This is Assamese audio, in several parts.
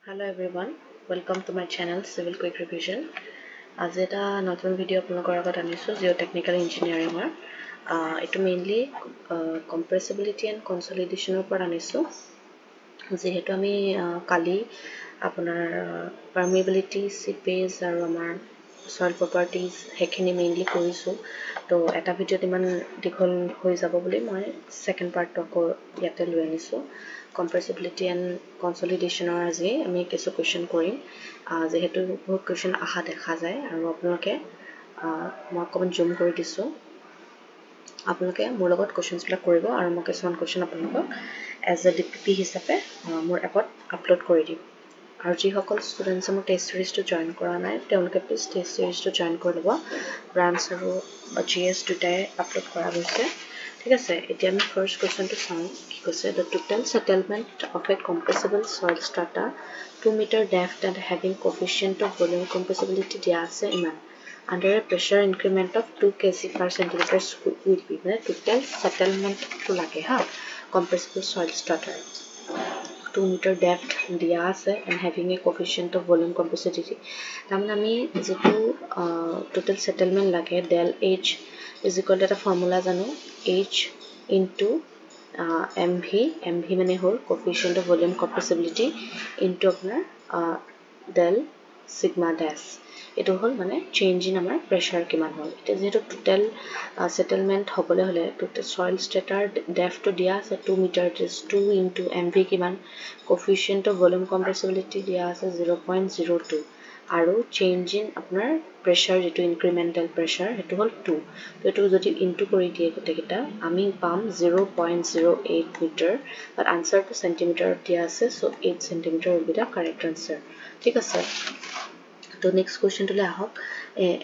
Hello everyone, welcome to my channel Civil Quick Revision. আজি এটা নতুন ভিডিও আপোনালোকৰ আগত আনিছো জিঅ'টেকনিকেল ইঞ্জিনিয়াৰিঙৰ এইটো মেইনলি কম্প্ৰেছিবিলিটি এণ্ড কনচলিডেশ্যনৰ ওপৰত আনিছো যেহেতু আমি কালি আপোনাৰ পাৰ্মিবিলিটি সিপেজ আৰু আমাৰ সয়েল প্ৰপাৰ্টিজ সেইখিনি মেইনলি কৰিছো তো এটা ভিডিওত ইমান দীঘল হৈ যাব বুলি মই সেকেন্ড পাৰ্টটো আকৌ ইয়াতে লৈ আনিছো compressibility and consolidation or আজি আমি কিছু কোৱেশ্চন কৰিম যেহেতু বহুত কোৱেশ্চন আহা দেখা যায় আৰু আপোনালোকে মই অকমান জুম কৰি দিছো আপোনালোকে মোৰ লগত কোৱেশ্চনছ বিলাক কৰিব আৰু মই কিছুমান কোৱেশ্চন আপোনালোকক এজ এ ডিপিপি হিচাপে মোৰ এপত আপলোড কৰি দিম আৰু যিসকল ষ্টুডেণ্টছে মোৰ টেষ্ট সিৰিজটো জইন কৰা নাই তেওঁলোকে প্লিজ টেষ্ট সিৰিজটো জইন কৰি ল'ব ব্ৰাঞ্চ আৰু জিএছ দুটাই আপলোড কৰা হৈছে ঠিক আছে এতিয়া আমি ফাৰ্স্ট কোৱেশ্চনটো চাওঁ কি কৈছে the total settlement of a compressible soil strata 2 meter depth and having coefficient of volume compressibility দিয়া আছে ইমান under a pressure increment of 2 kg per centimeter square will be মানে total settlement to লাগে হা compressible soil strata 2 meter depth দিয়া আছে and having a coefficient of volume compressibility তাৰমানে আমি যেটো total settlement লাগে del h is equal to a formula জানো h into mv মানে হল coefficient of volume compressibility into আপোনাৰ del sigma dash এটো হল মানে change in আমাৰ pressure কিমান হল এটা যেটো total settlement হবলে হলে total soil strata depth to দিয়া আছে 2 meter is 2 into mv কিমান coefficient of volume compressibility দিয়া আছে 0.02 আৰু change in আপোনাৰ pressure যেটো incremental pressure হেতু হল 2 তো এটো যদি ইনটু কৰি দিয়ে গটেকিটা আমি পাম 0.08 meter but answer to centimeter দিয়া আছে so 8 centimeter will be the correct answer ঠিক আছে তো নেক্সট কোৱেশ্চন টলে আহক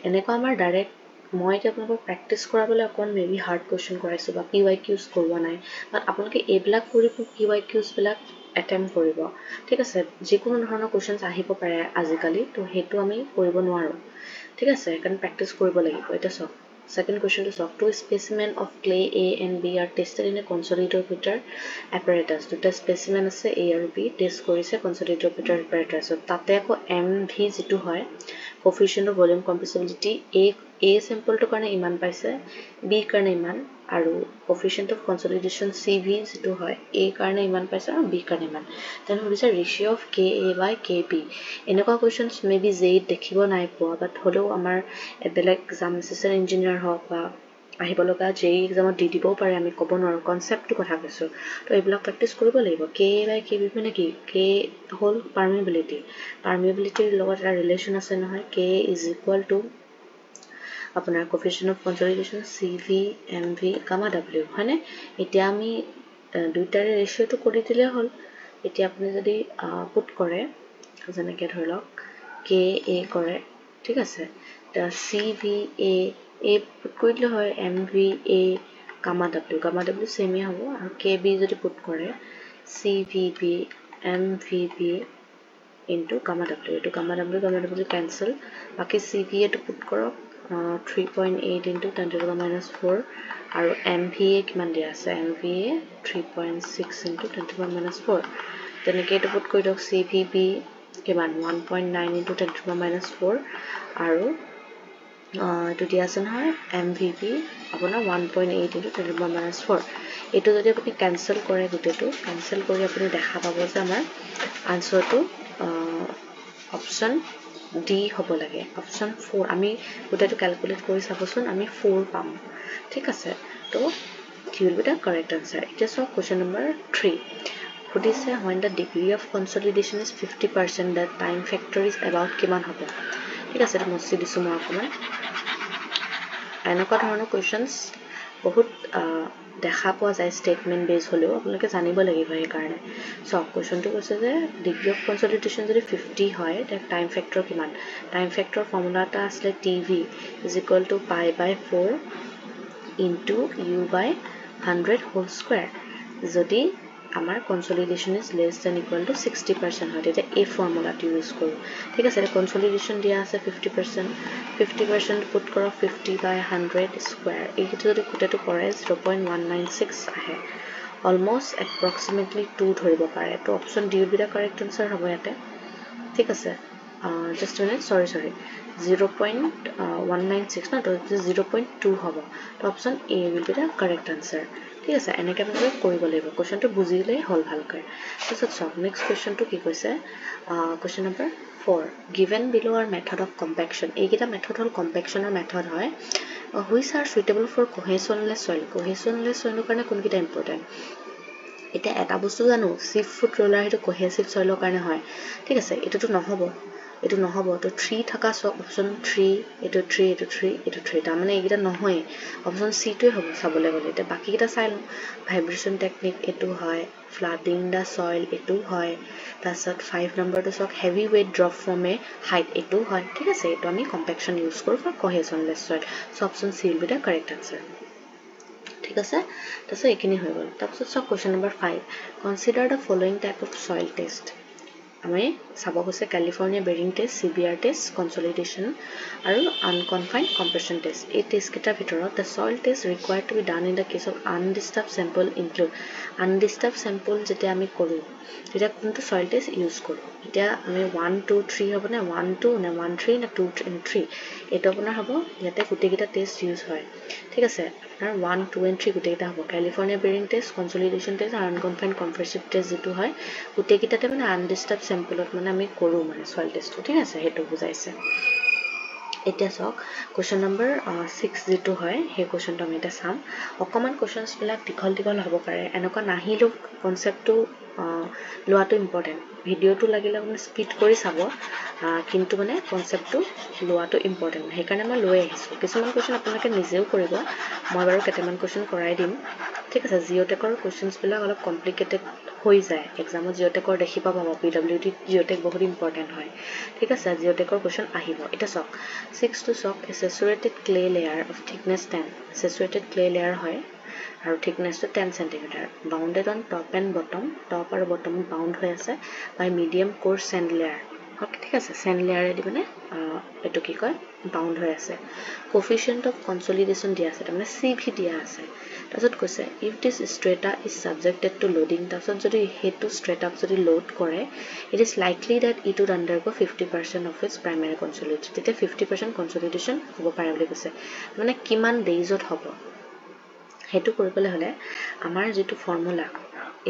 এনেকা আমাৰ ডাইৰেক্ট মই এতিয়া আপোনাক প্ৰেক্টিস কৰাবলৈ অকন মেবি হাৰ্ড কোৱেশ্চন কৰাইছো বা PYQs কৰোৱা নাই বাট আপোনালোকে এইবিলাক কৰি PYQs বিলাক attempt কৰিব ঠিক আছে যিকোনো ধৰণৰ কোৱেশ্চনছ আহিব পাৰে আজিকালি তো হেতু আমি কৰিব নোৱাৰো ঠিক আছে কাৰণ প্ৰেক্টিস কৰিব লাগিব এটা সব second question to solve two specimen of clay A and B are tested in a consolidometer apparatus দুটা specimen আছে A আৰু B টেষ্ট কৰিছে consolidometer apparatus তাতে আকৌ MV যেটো হয় coefficient of volume compressibility A sample to কাৰণে ইমান পাইছে B কাৰণে ইমান আৰু coefficient of consolidation CV যেটো হয় A কাৰণে ইমান পাইছে আৰু B কাৰণে ইমান then হৈছে ratio of KA by KB এনেকুৱা questions maybe JEE দেখিব নাই পোৱা but হলো আমাৰ বেলেগ exam assistant engineer হওক বা আহিব লগা JEE examত দি দিবও পাৰে আমি ক'ব নোৱাৰো কনসেপ্টটো কথা কৈছো তো এইবিলাক প্ৰেক্টিস কৰিব লাগিব KA by KB মানে কি K হল permeability ৰ লগত এটা ৰিলেচন আছে নহয় K is equal to আপোনাৰ coefficient of consolidation CV MV gamma W হয়নে এতিয়া আমি দুইটাৰ ৰেশিওটো কৰি দিলে হল এতিয়া আপুনি যদি পুট কৰে যেনেকৈ ধৰক KA কৰে ঠিক আছে তা CVA A পুট কৰিলে হয় MVA gamma W same হ'ব আৰু KB যদি পুট কৰে CVB MVB into gamma W এটো gamma W cancel বাকি CVA টো পুট কৰক 3.8 into 10 to the minus 4 আৰু MVA কিমান দিয়া আছে MVA 3.6 into 10 to the minus 4 তেনেকৈ এটো পুট কৰি দিয়ক CVB কিমান 1.9 into 10 to the minus 4 আৰু এটো দিয়া আছে নহয় MVB আপোনাৰ 1.8 into 10 to the minus 4 এটো যদি আপুনি ক্যান্সেল কৰে গুটেটো ক্যান্সেল কৰি আপুনি দেখা পাব যে আমাৰ আনসাৰটো অপচন D হ'ব লাগে অপচন 4 আমি গুটেটো ক্যালকুলেট কৰি চাবছোন আমি 4 পাম ঠিক আছে তো কি will be the correct answer it is question number 3 সুধিছে when the degree of consolidation is 50% the time factor is about কিমান হ'ব ঠিক আছে মছি দিছো মই অকমান এনেকুৱা ধৰণৰ কোৱেশ্চনছ বহুত দেখা পোৱা যায় স্টেটমেন্ট বেস হলেও আপোনালোকে জানিব লাগিব এই কাৰণে সো কোৱেশ্চনটো কৈছে যে ডিগ্ৰী অফ কনসলিডেশন যদি 50 হয় তে টাইম ফ্যাক্টৰ কিমান টাইম ফ্যাক্টৰ ফৰ্মুলাটা আছে TV is equal to pi by 4 into u by 100 whole square যদি আমাৰ consolidation is less than equal to 60% হয় তেতিয়া এই ফৰ্মুলাটো ইউজ কৰো ঠিক আছে consolidation দিয়া আছে 50% পুট কৰক 50 by 100 square এইটো যদি কুটেটো কৰে 0.196 আহে almost approximately 2 ধৰিব পাৰে তো option D will be the correct answer হ'ব ইয়াতে ঠিক আছে just a minute sorry 0.196 না তো 0.2 হ'ব তো option A will be the correct answer ঠিক আছে এনেকৈ আপোনালোকে কৰিব লাগিব কোৱেশ্চনটো বুজিলেই হ'ল ভালকৈ তাৰপিছত চাওক নেক্সট কোৱেশ্চনটো কি কৈছে question number 4 given below are method of compaction এইকেইটা মেথড হ'ল কম্পেকশ্যনৰ মেথড হয় which are suitable for cohesionless soil কাৰণে কোনকেইটা ইম্পৰ্টেণ্ট এটা এটা বস্তু জানো চিপ ফুড ৰোলাৰ হেতু কোহেসিভ সইলৰ কাৰণে হয় ঠিক আছে এটোটো নহব তো 3 থাকা অপচন 3 এটো 3 এটো 3 এটো 3 তাৰ মানে এইকেইটা নহয় অপচন সি টোই হ'ব চাবলৈ গলে এটা বাকি কেইটা চাই লওঁ ভাইব্ৰেচন টেকনিক এটো হয় ফ্লাডিং দা সইল এটো হয় তাৰছত 5 নম্বৰটো সক heavy weight drop from a height এটো হয় ঠিক আছে এটো আমি কম্পেকশন ইউজ কৰো for cohesionless soil so option C will be the correct answer ঠিক আছে তাহলে এখিনি হৈ গল তাৰপিছত সব question number 5 consider the following type of soil test আমি চাব গৈছে California bearing test CBR test consolidation আৰু আনকনফাইন্ড কম্প্ৰেছন টেষ্ট এই টেষ্ট কেইটাৰ ভিতৰত the soil test required two B done in the case of undisturbed sample include undisturbed sample যেটা আমি কৰো যেটা কোনটো সয়েল টেষ্ট ইউজ কৰো এটা আমি 1 2 3 হ'ব না 1 2 না 1 3 না 2 3 এটা আপোনাৰ হ'ব ইয়াতে গুটেকিটা টেষ্ট ইউজ হয় ঠিক আছে আপোনাৰ 1 2 and 3 গুটেকিটা হ'ব California bearing test consolidation test আৰু আনকনফাইন্ড কম্প্ৰেছিভ টেষ্ট যেটো হয় গুটেকিটাতে মানে আনডিস্টাৰ্ব স্যাম্পলত মানে আমি কৰো মানে সয়েল টেষ্ট ঠিক আছে হেতু বুজাইছে এতিয়া সক কোৱেশ্চন নম্বৰ 6 যেটো হয় হে কোৱেশ্চনটো আমি এটা চাম অকমান কোৱেশ্চনছ বিলাক দীঘল হ'ব পাৰে এনেকুৱা নাহিলো কনসেপ্টটো লোৱাটো ইম্পৰ্টেন্ট ভিডিওটো লাগিলে আপুনি স্পিড কৰি চাব কিন্তু মানে কনসেপ্টটো লোৱাটো ইম্পৰ্টেন্ট হেকাৰণে মই লৈ আহিছো কিছুমান কোৱেশ্চন আপোনালোকে নিজেও কৰিব মই বাৰু কেইটামান কোৱেশ্চন কৰাই দিম ঠিক আছে জিঅটেকৰ কোৱেশ্চনছ বিলাক অলপ কমপ্লিকেটেড হৈ যায় এক্সামত জিঅটেকৰ দেখি পাব পিডব্লিউডি জিঅটেক বহুত ইম্পৰ্টেন্ট হয় ঠিক আছে জিঅটেকৰ কোৱেশ্চন আহিব এটা সক 6 to সক saturated clay layer of thickness 10 saturated clay layer হয় আৰু thickness to 10 cm bounded on top and bottom top আৰু bottom bound হৈ আছে by medium coarse sand layer ঠিক আছে sand layer এদি মানে এটো কি কয় bound হৈ আছে coefficient of consolidation দিয়া আছে মানে CV দিয়া আছে তাৰছত কৈছে if this strata is subjected to loading তাৰছত যদি হেতু strata যদি লোড কৰে it is likely that it would undergo 50% of its primary consolidation তেতিয়া 50% consolidation হ'ব পাৰে বুলি কৈছে মানে কিমান ডেইজত হ'ব হেতু কৰিবলৈ হলে আমাৰ যেটো ফৰ্মুলা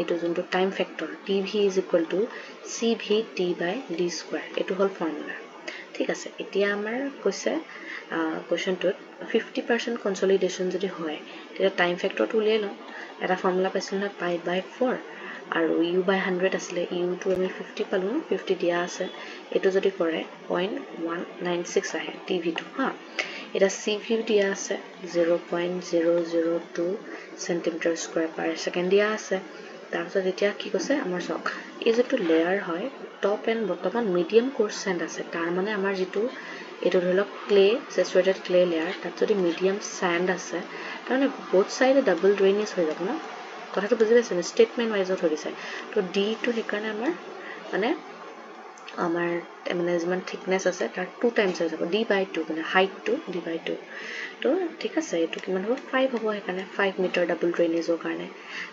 এটো যোনটো time factor tv = cvt/d square এটো হল ফৰ্মুলা ঠিক আছে এতিয়া আমাৰ কৈছে কোৱেশ্চনটোত 50% কনসলিডেশন যদি হয় তেতিয়া টাইম ফ্যাক্টৰটো উলিয়াই লওঁ এটা ফৰ্মুলা পাইছিল না π/4 আৰু u/100 আছিল u টো আমি 50 পালো 50 দিয়া আছে এটো যদি কৰে 0.196 আহে tv টো হা এটা cv দিয়া আছে 0.002 সেন্টিমিটার স্কয়ার পার সেকেন্ড দিয়া আছে তাৰপিছত এতিয়া কি কৈছে আমাৰ সক এই যেটো লেয়াৰ হয় টপ এন্ড বটমত মিডিয়াম কোৰ্স স্যান্ড আছে তাৰ মানে আমাৰ যেটো এটো ধৰক ক্লে স্যাচুৰেটেড ক্লে লেয়াৰ তাত যদি মিডিয়াম স্যান্ড আছে তাৰমানে বোথ সাইডে ডাবল ড্ৰেইনেজ হৈ যাব না কথাটো বুজি পাইছেন স্টেটমেন্ট ওয়াইজত হৈছে তো ডি টো হেকাৰণে আমাৰ আমাৰ ম্যানেজমেন্ট থিকনেস আছে তাৰ 2 টাইমছ হৈ যাব d/2 মানে হাইট টু d/2 তো ঠিক আছে এটো কিমান হ'ব 5 হ'ব হেকাৰণে 5 মিটাৰ ডাবল ড্ৰেইনেজৰ কাৰণে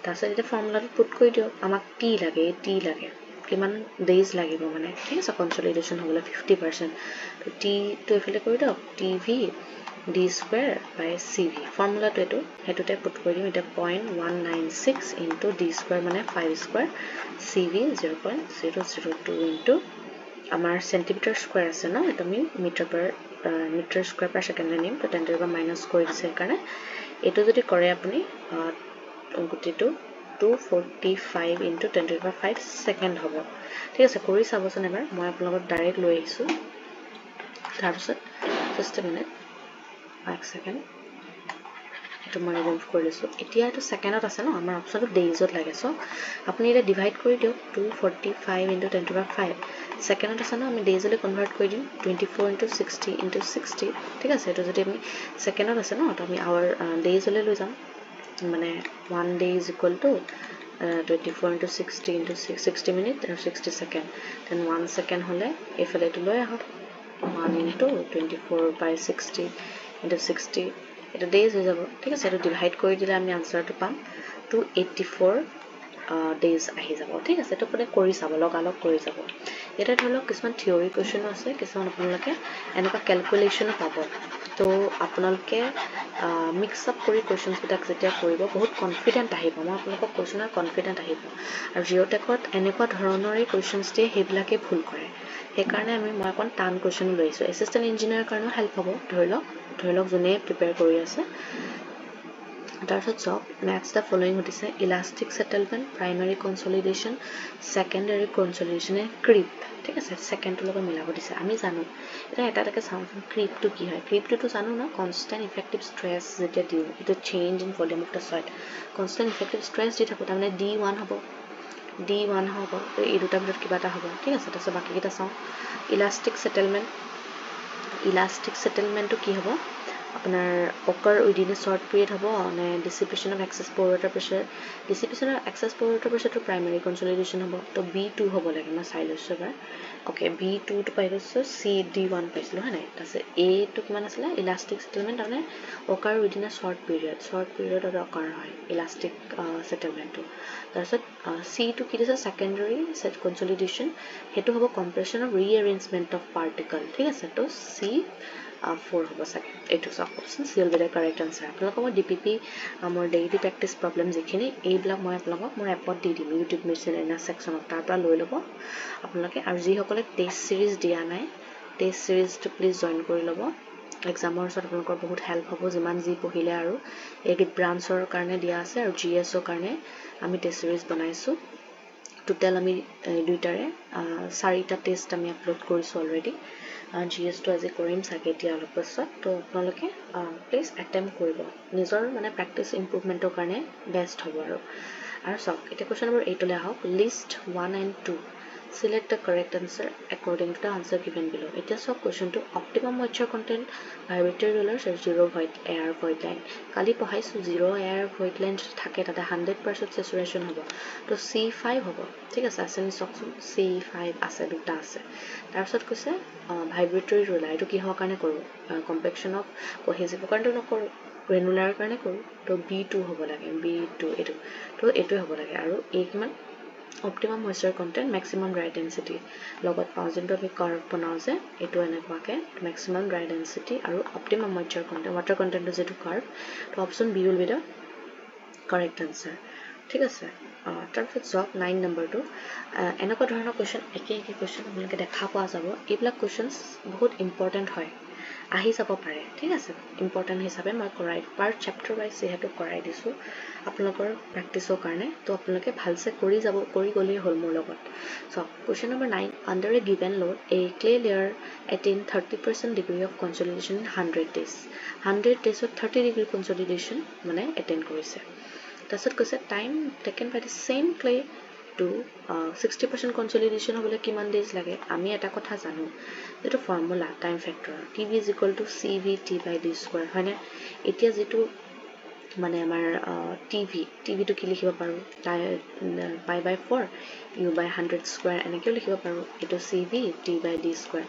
তাৰছত এটা ফৰ্মুলাটো পুট কৰি দিও আমাক টি লাগে কিমান ডেজ লাগিব মানে ঠিক আছে কনসলিডেশন হ'লে 50% তো টি টো এফালে কৰি দিও tv d square by cv ফৰ্মুলাটো এটো হেতুতে পুট কৰি দিম এটা 0.196 into d square মানে 5 square cv 0.002 into আমাৰ সেন্টিমিটাৰ স্কয়াৰ আছে না এটা আমি মিটাৰ স্কয়াৰ পাৰ সেকেন্ড নিম তো 10 মাইনাস কৰি দিছে কাৰণে এটো যদি কৰে আপুনি গুটিটো 245 into 10 সেকেন্ড হ'ব ঠিক আছে কৰি চাবচোন এবাৰ মই আপোনালোকক ডাইৰেক্ট লৈ আহিছো তাৰপিছত just a minute 1 সেকেন্ড এটো মই ৰিমুভ কৰি লৈছো এতিয়া এটো সেকেন্ডত আছে ন আমাৰ অপচনটো ডেইজত লাগে সো আপুনি এটা ডিভাইড কৰি দিও 245 into 10 সেকেন্ডত আছে ন আমি ডেইজলে কনভাৰ্ট কৰি দিম 24 into 60 into 60 ঠিক আছে এটো যদি আমি সেকেন্ডত আছে ন তো আমি আৱাৰ ডেইজলে লৈ যাম মানে 1 day is equal to 24 into 60 into 60 minutes and 60 second then 1 second হলে এফালে তো লৈ আহক 1 into 24 by 60 into 60 এটা ডেজ হৈ যাব ঠিক আছে এটো ডিভাইড কৰি দিলে আমি আনসাৰটো পাম 284 ডেজ আহি যাব ঠিক আছে এইটো আপুনি কৰি চাব লগালগ কৰি যাব এটা ধৰি লওক কিছুমান থিয়ৰী কুৱেশ্যনো আছে কিছুমান আপোনালোকে এনেকুৱা কেলকুলেশ্যনো পাব তো আপোনালোকে মিক্স আপ কৰি কুৱেশ্যনছবিলাক যেতিয়া কৰিব বহুত কনফিডেণ্ট আহিব মই আপোনালোকক কৈছোঁ নহয় কনফিডেণ্ট আহিব আৰু জিঅ'টেকত এনেকুৱা ধৰণৰে কুৱেশ্যনছ দিয়ে সেইবিলাকে ভুল কৰে সেইকাৰণে মই অকণ টান কুৱেশ্যন লৈ আহিছোঁ এছিষ্টেণ্ট ইঞ্জিনিয়াৰৰ কাৰণেও হেল্প হ'ব ধৰি লওক যোনে প্ৰিপেয়াৰ কৰি আছে তাৰপিছত চাওক নেক্সট দ্য ফলোয়িং সুধিছে ইলাষ্টিক সেটেলমেণ্ট প্ৰাইমাৰী কনচলিডেশ্যন ছেকেণ্ডাৰী কনচলিডেশ্যন ক্ৰিপ ঠিক আছে ছেকেণ্ডটোৰ লগত মিলাব দিছে আমি জানো এতিয়া এটাকে চাওঁচোন ক্ৰিপটো কি হয় ক্ৰিপটোতো জানো ন কনষ্টেণ্ট ইফেক্টিভ ষ্ট্ৰেছ যেতিয়া দিওঁ এইটো change in volume of the soil constant effective stress দি থাকোঁ তাৰমানে D1 হ'ব D1 হ'ব এই দুটাৰ ভিতৰত কিবা এটা হ'ব ঠিক আছে তাৰপিছত বাকীকেইটা চাওঁ ইলাষ্টিক সেটেলমেণ্টটো কি হ'ব আপোনাৰ occur within a short period হ'ব নে dissipation of excess pore water pressure dissipation of excess pore water প্ৰেছাৰটো প্ৰাইমেৰী কনচলিডেশ্যন হ'ব তো B2 হ'ব লাগে মই চাই লৈছোঁ এবাৰ অ'কে B2টো পাই গৈছোঁ D1 পাইছিলোঁ হয় নাই তাৰপিছত Aটো কিমান আছিলে ইলাষ্টিক সেটেলমেণ্ট তাৰমানে অকাৰ উইদিন এ শ্বৰ্ট পিৰিয়ডত অকাৰ হয় ইলাষ্টিক সেটেলমেণ্টটো তাৰপিছত Cটো কি দিছে ছেকেণ্ডাৰী কনচলিডেশ্যন সেইটো হ'ব কম্প্ৰেছন অফ ৰিএৰেঞ্জমেণ্ট অফ পাৰ্টিকল ঠিক আছে তো C4 হ'ব চাগে এইটো চাওক option C will be the correct answer আপোনালোকক মই DPP মোৰ ডেইলি প্ৰেক্টিছ প্ৰব্লেম যিখিনি এইবিলাক মই আপোনালোকক মোৰ এপত দি দিম ইউটিউব মিছলেনিয়াছ ছেকশ্যনত তাৰ পৰা লৈ ল'ব আপোনালোকে আৰু যিসকলে টেষ্ট ছিৰিজ দিয়া নাই টেষ্ট ছিৰিজটো প্লিজ জইন কৰি ল'ব এক্সামৰ ওচৰত আপোনালোকৰ বহুত হেল্প হ'ব যিমান যি পঢ়িলে আৰু এইকেইটা ব্ৰাঞ্চৰ কাৰণে দিয়া আছে আৰু GSৰ কাৰণে আমি টেষ্ট ছিৰিজ বনাইছোঁ টোটেল আমি দুইটাৰে 4টা টেষ্ট আমি আপলোড কৰিছোঁ অলৰেডি GSটো আজি কৰিম চাগে এতিয়া অলপ পাছত তো আপোনালোকে প্লিজ এটেম্প কৰিব নিজৰ মানে প্ৰেক্টিছ ইম্প্ৰুভমেণ্টৰ কাৰণে বেষ্ট হ'ব আৰু চাওক এতিয়া কুৱেশ্যন নম্বৰ 8লৈ আহক list 1 and 2 select the correct answer according to the answer given below এতিয়া চাওক কুৱেশ্যনটো অপটিমাম মইশ্চাৰ কণ্টেণ্ট ভাইব্ৰেটৰী ৰোলাৰ্ছ আৰু জিৰ' এয়াৰ ভইড লাইন কালি পঢ়াইছোঁ জিৰ' এয়াৰ ভইড লাইন থাকে তাতে 100% চেচুৰেশ্যন হ'ব তো C5 হ'ব ঠিক আছে নি চাওকচোন C5 আছে দুটা আছে তাৰপিছত কৈছে ভাইব্ৰেটৰী ৰোলাৰ এইটো কিহৰ কাৰণে কৰোঁ কম্পেকশ্যন অফ কহেজিভৰ কাৰণেতো নকৰোঁ গ্ৰেনুলাৰ কাৰণে কৰোঁ তো B2 হ'ব লাগে B2 এইটো তো এইটোৱে হ'ব লাগে আৰু এই কিমান optimum moisture content maximum dry density লগত পাওঁ যোনটো আমি কাৰ্ভ বনাওঁ যে এইটো এনেকুৱাকৈ মেক্সিমাম ড্ৰাই ডেঞ্চিটি আৰু অপটিমাম মইশ্চাৰ কণ্টেণ্ট ৱাটাৰ কণ্টেণ্টটো যিটো কাৰ্ভ তো option B will be the correct answer ঠিক আছে তাৰপিছত চাওক 9 নম্বৰটো এনেকুৱা ধৰণৰ কুৱেশ্যন একে কুৱেশ্যন আপোনালোকে দেখা পোৱা যাব এইবিলাক কুৱেশ্যনছ বহুত ইম্পৰ্টেণ্ট হয় আহি যাব পাৰে ঠিক আছে ইম্পৰ্টেণ্ট হিচাপে মই পাৰ চেপ্টাৰ ৱাইজ যিহেতু কৰাই দিছোঁ আপোনালোকৰ প্ৰেক্টিছৰ কাৰণে তো আপোনালোকে ভালছে কৰি গ'লেই হ'ল মোৰ লগত চাওক question number 9 under a given load a clay layer attain 30% degree of consolidation in 100 days 100 daysত 30 ডিগ্ৰী কনচলিডেশ্যন মানে এটেইন কৰিছে তাৰপিছত কৈছে time taken by the same clay to 60% consolidation হ'বলৈ কিমান ডেজ লাগে আমি এটা কথা জানো যিটো formula time factor TB = CVT/D² হয়নে এতিয়া যিটো মানে আমাৰ TVটো কি লিখিব পাৰোঁ π/4 U/100² এনেকৈও লিখিব পাৰোঁ এইটো CVT/D²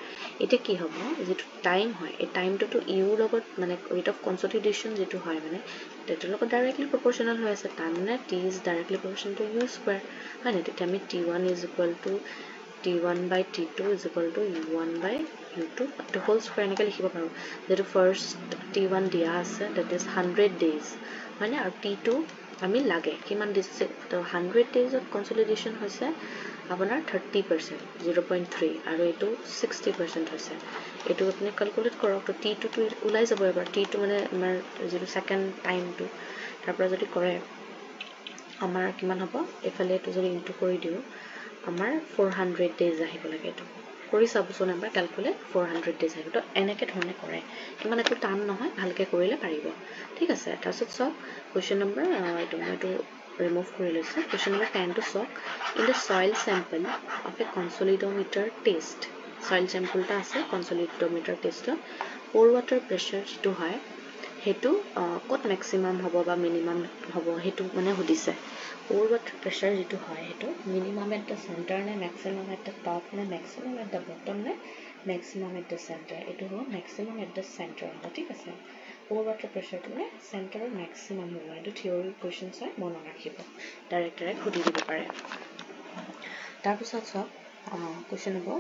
এতিয়া কি হ'ব যিটো টাইম হয় এই টাইমটোতো ইউৰ লগত মানে ৰেট অফ কনচলিডেশ্যন যিটো হয় মানে সেইটোৰ লগত ডাইৰেক্টলি প্ৰপৰ্চনেল হৈ আছে তাৰমানে T is directly proportional to U² হয় নাই তেতিয়া আমি T1 = T1/T2 = U1/U2 এইটো হোল স্কুৱাৰ এনেকৈ লিখিব পাৰোঁ যিটো ফাৰ্ষ্ট T1 দিয়া আছে ডেট ইজ 100 days হয়নে আৰু T2 আমি লাগে কিমান ডেজ তো 100 daysত কনচলিডেশ্যন হৈছে আপোনাৰ 30% 0.3 আৰু এইটো 60% হৈছে এইটো আপুনি কেলকুলেট কৰক তো T2টো ওলাই যাব এবাৰ T2 মানে আমাৰ যিটো ছেকেণ্ড টাইমটো তাৰ পৰা যদি কৰে আমাৰ কিমান হ'ব এইফালে এইটো যদি ইনটু কৰি দিওঁ আমাৰ 400 days আহিব লাগে এইটো কৰি চাবচোন এবাৰ কেলকুলেট 400 days আহিব তো এনেকৈ ধৰণে কৰে ইমান একো টান নহয় ভালকৈ কৰিলে পাৰিব ঠিক আছে তাৰপিছত চাওক কুৱেশ্যন নম্বৰ এইটো মই এইটো ৰিমুভ কৰি লৈছোঁ কুৱেশ্যন নম্বৰ 10 টো চাওক in the soil sample of a consolidometer test soil চেম্পলটা আছে কনচলিডোমিটাৰ টেষ্টত প'ৰ ৱাটাৰ প্ৰেছাৰ যিটো হয় সেইটো ক'ত মেক্সিমাম হ'ব বা মিনিমাম হ'ব সেইটো মানে সুধিছে প'ৰ ৱাটাৰ প্ৰেছাৰ যিটো হয় সেইটো মিনিমাম এট দ্য চেণ্টাৰ নে মেক্সিমাম এট দ্য টপ নে মেক্সিমাম এট দ্য বটম নে মেক্সিমাম এট দ্য চেণ্টাৰ এইটো হ'ব মেক্সিমাম এট দ্য চেণ্টাৰ হ'ব ঠিক আছে overwater pressure to center maximum hobo etu theory questions hoy mono rakhibo direct khudi dibe pare tar pisot sob question hobo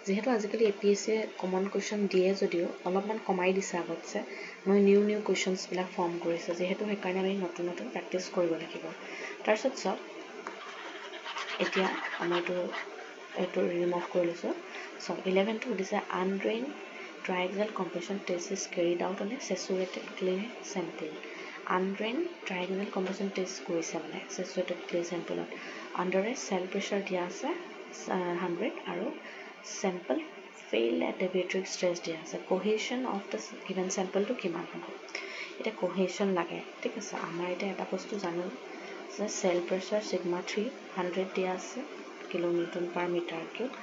যেহেতু আজিকালি APSC কমন কোৱেশ্চন দিয়ে যদিও অলপমান কমাই দিছে আগতছে মই নিউ কোৱেশ্চনছ বিলাক ফৰ্ম কৰিছে যেহেতু সেই কাৰণে আমি নতুন প্ৰেক্টিস কৰিব লাগিব তাৰ পিছত সব এতিয়া আমাৰটো এটো ৰিমুভ কৰি লৈছো সো 11 টো দিছে undrained triaxial compression test is carried out on a saturated clay sample undrained triaxial compression test কৰিছে মানে saturated clay sample under a cell pressure দিয়া আছে 100 আৰু sample fail at deviatoric stress দিয়া আছে cohesion of the given sample to কিমান হ'ব এটা cohesion লাগে ঠিক আছে আমাৰ এটা বস্তু জানো যে cell pressure sigma 3 100 দিয়া আছে kilonewton per meter cube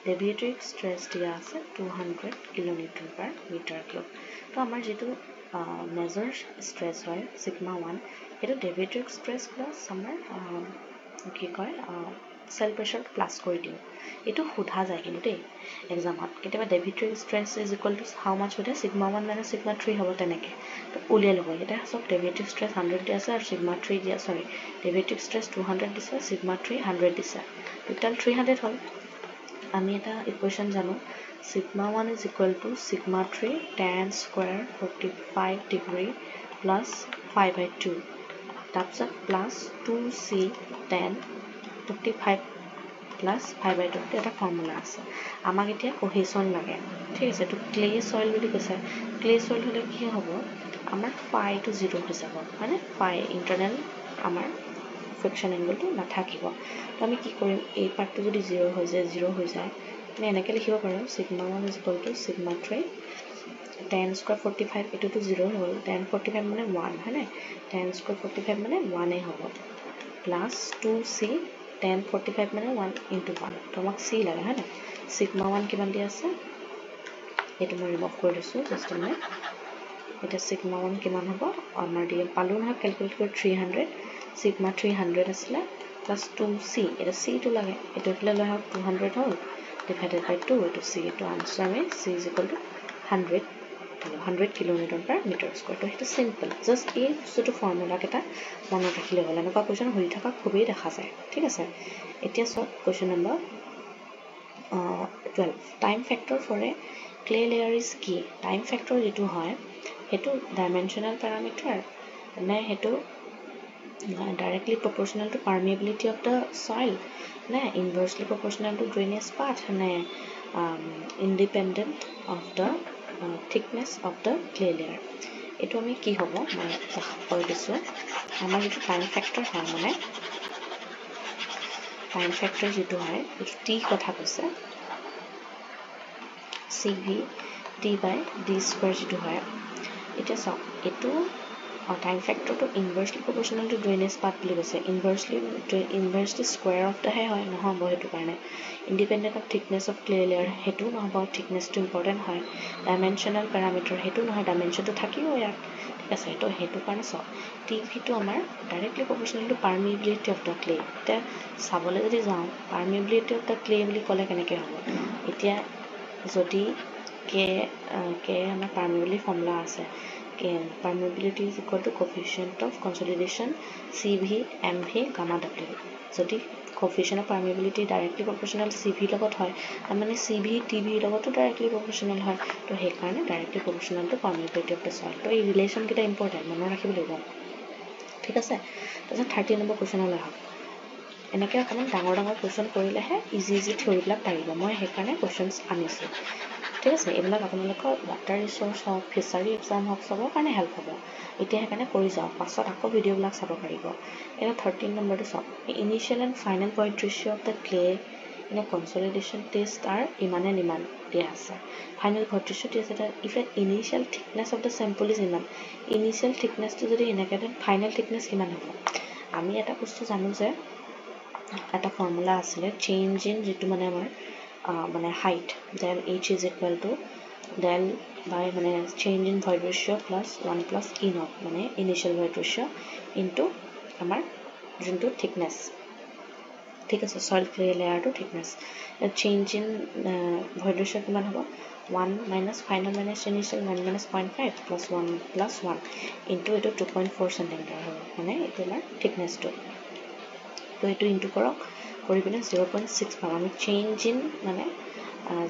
deviatoric stress দিয়া আছে 200 kilonewton per meter cube তো আমাৰ যেটো measure stress হয় sigma 1 এটা deviatoric stress plus আমাৰ কি কয় cell pressure plus কৰি দিও এটো সোধা যায় কিন্তু দেই এক্সামত কেতিয়াবা deviatoric stress is equal to how much would sigma 1 minus sigma 3 হ'ব তেনেকে তো উলিয়াই লব এটা সব deviatoric stress 100 দিয়া আছে আৰু sigma 3 দিয়া sorry deviatoric stress 200 দিছে sigma 3 100 দিছে টোটাল 300 হ'ল আমি এটা ইকুৱেচন জানো sigma 1 is equal to sigma 3 tan square 45 degree plus 5/2 তাৰপিছত plus 2c tan 55 plus 5/2 এটা ফৰ্মুলা আছে আমাক এতিয়া কোহেশন লাগে ঠিক আছে তো ক্লে সয়েল বুলি কৈছে ক্লে সয়েল হলে কি হ'ব আমাৰ phi to 0 হৈ যাব মানে phi ইন্টাৰনাল আমাৰ ফ্ৰিকশন এংগলটো নাথাকিব তো আমি কি কৰিম এই পাৰ্টটো যদি 0 হৈ যায় 0 হৈ যায় মানে এনেকৈ লিখিব পাৰো sigma 1 is equal to sigma 3 tan square 45 এটো 0 হ'ল tan 45 মানে 1 হয় না tan square 45 মানে 1 এ হ'ব plus 2c tan 45 মানে 1 into 1 তো আমাক c লাগে হয় না sigma 1 কিমান দিয়া আছে এটো মই ৰিমুভ কৰি দিছো জাস্ট মানে এটা sigma 1 কিমান হ'ব আমাৰ দিয়ে পালো না ক্যালকুলেট কৰি 300 sigma 300 আছিল plus 2c এটা c টো লাগে এটো ফলে লৈ হক 200 হ'ল divided by 2 এটো c এটো আনসার আমি c is equal to 100 kilonewton per meter square তো এটা সিম্পল জাস্ট এই বস্তুটো ফর্মুলা কেটা মনত ৰাখিলে হ'ল এনেকুৱা কোৱেশ্চন হৈ থকা খুবেই দেখা যায় ঠিক আছে এতিয়া so question number 12 time factor for a clay layer is কি টাইম ফ্যাক্টৰ যেটো হয় হেতু ডাইমেনশনাল প্যাৰামিটাৰ নে হেতু directly proportional to permeability of the soil na inversely proportional to drainage path na independent of the thickness of the clay layer eto ami ki hobo moi koi disu amar jeto time factor hoy mane time factor jeto hoy eto t kotha koise cv d by d square jeto hoy eta so eto time factor to inversely proportional to drainage path বুলি কৈছে inversely square of the হয় নহয় বহেতু কাৰণে independent of thickness of clay layer হেতু নহয় thickness to important হয় dimensional parameter হেতু নহয় dimension to থাকিব ইয়াত ঠিক আছে তো হেতু কাৰণে সব tv to আমাৰ directly proportional to permeability of the clay তে চাবলৈ যদি যাও permeability of the clay বুলি ক'লে কেনেকৈ হ'ব এতিয়া যদি কে আমাৰ permeability formula আছে permeability is equal to coefficient of consolidation CV MV gamma W যদি coefficient of permeability directly proportional CV লগত হয় মানে CV TB লগতো directly proportional হয় তো সেই কাৰণে directly proportional to permeability of the soil তো এই ৰিলেচন কিটা ইম্পৰ্টেন্ট মনত ৰাখিব লাগিব ঠিক আছে তাৰপিছত 30 নম্বৰ কোৱেশ্চন লৈ আহক এনেকৈ অকমান ডাঙৰ কোৱেশ্চন কৰিলেহে ইজি থিওৰি বিলাক পাৰিব মই সেই কাৰণে কোৱেশ্চনছ আনিছো ঠিক আছে এইবিলাক আপোনালোকৰ ওয়াটাৰ ৰিসোৰ্স হওক ফিচাৰী এক্সাম হওক সবৰ কাৰণে হেল্প হ'ব এতিয়া সেইকাৰণে কৰি যাও পাছত আকৌ ভিডিও বিলাক চাব পাৰিব এটা 13 নম্বৰটো চাওক initial and final void ratio of the clay in a consolidation test are ইমান এণ্ড ইমান দিয়া আছে ফাইনেল ভয়েড ৰেশিও দিয়া আছে if a initial thickness of the sample is ইমান ইনিশিয়াল থিকনেসটো যদি এনেকৈ দেন ফাইনেল থিকনেস কিমান হ'ব আমি এটা বস্তু জানো যে এটা ফৰ্মুলা আছে চেঞ্জ ইন যেটো মানে আমাৰ মানে height del h is equal to del by মানে change in void ratio plus 1 plus e naught মানে initial void ratio into আমাৰ যোনটো thickness ঠিক আছে soil clay layer to thickness change in void ratio কিমান হ'ব 1 minus final minus initial 1 minus 0.5 plus 1 plus 1 into it 2.4 centimeter মানে এটো আমাৰ thickness to তো এটো into কৰক কৰি পিনে 0.6 পাম আমি চেঞ্জ ইন মানে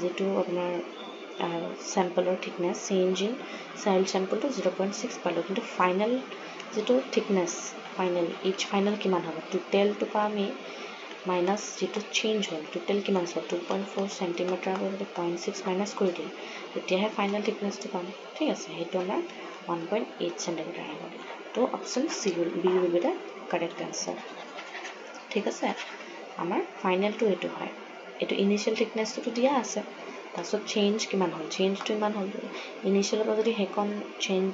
যেটো আপোনাৰ sample thickness change in soil sample to 0.6 পালো কিন্তু final যেটো thickness final each final কিমান হ'ব total to পামি minus যেটো change হল total কিমান আছে 2.4 cm আৰু 0.6 minus কৰি দিম তেতিয়াহে final thickness to পাম ঠিক আছে হেতু আমাৰ 1.8 cm হ'ব তো option C B will be the correct answer ঠিক আছে আমাৰ final to এটো হয় এটো initial thickness to দিয়া আছে তাছত চেঞ্জ কিমান হল চেঞ্জ to ইমান হল ইনিশিয়াল পৰা যদি হেকন চেঞ্জ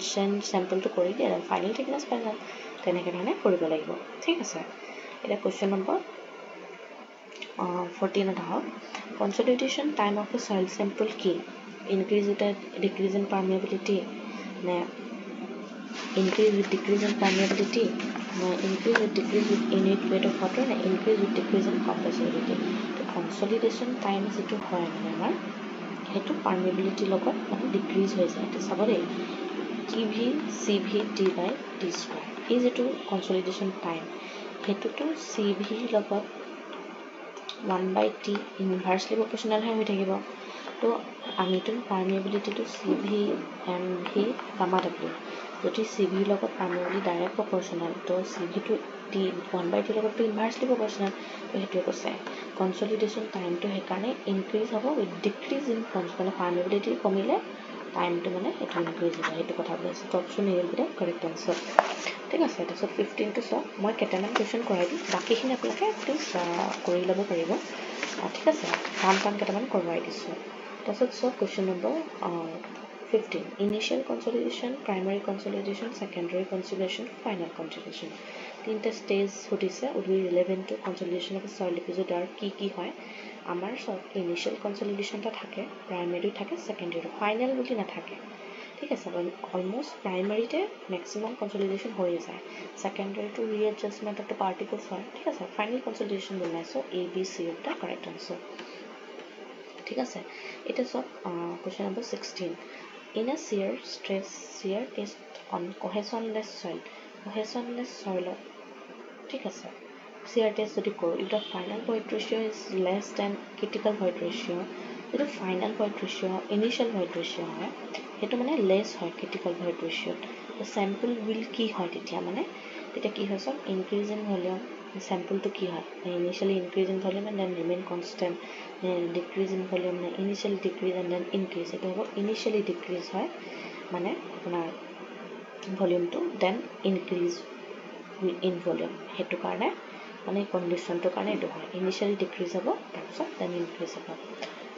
স্যাম্পল to কৰি দিয়া ফাইনাল থিকনেস পাই যাম তেনেকে ধৰণে কৰিব লাগিব ঠিক আছে এটা কোশ্চেন নম্বৰ 14 এটা হল consolidation time of a soil sample কি increase with decrease in permeability না increase with decrease in permeability না increase with decrease with unit weight of water না increase with decrease in compressibility তো consolidation time যেটো হয় মানে আমাৰ হেতু permeability লগত মানে ডিক্ৰিজ হৈ যায় এটা চাব দেই TV CV D by D square এই যেটো consolidation time হেতুটো CV লগত 1 by T inversely proportional হৈ থাকিব তো আমিটো permeability to CV MV gamma W যদি CV লগত permeability direct proportional তো CV to T 1 by T লগত inversely proportional তো হেতু কৈছে consolidation time to হেকাৰণে increase হ'ব with decrease in মানে permeability কমিলে time to মানে এটো increase হ'ব হেতু কথা কৈছে তো option A will be the correct answer ঠিক আছে তাৰপিছত 15 to সব মই কেটামান কোৱেশ্চন কৰাই দিম বাকিখিনি আপোনালোকে প্লিজ কৰি ল'ব পাৰিব ঠিক আছে কাম কেটামান কৰোৱাই দিছো তাৰপিছত সব question number 15 initial consolidation primary consolidation secondary consolidation final consolidation তিনটা স্টেজ হতিছে would be relevant to consolidation of soil deposit আর কি হয় আমাৰ সব initial consolidation টা থাকে primary থাকে secondary final বুলি না থাকে ঠিক আছে অলমোস্ট প্রাইমারিতে ম্যাক্সিমাম কনসলিডেশন হয়ে যায় secondary to readjustment of the particles হয় ঠিক আছে ফাইনাল কনসলিডেশন বনাইছো A B C of the correct answer ঠিক আছে এটা সব question number 16 in a shear test on cohesionless soil ঠিক আছে shear test যদি কৰো if the final void ratio is less than critical void ratio যদি final void ratio initial void ratio হয় হেতু মানে less হয় critical void ratio তো sample will কি হয় তেতিয়া মানে তেতিয়া কি হয় সব increase in volume sample to কি হয় initially increase in volume and then remain constant decrease in volume initially decrease and then increase এটা হ'ব initially decrease হয় মানে আপোনাৰ volume to then increase in volume হেতু কাৰণে মানে কন্ডিশনটো কাৰণে এটো হয় initially decrease হ'ব তাৰপিছত then increase হ'ব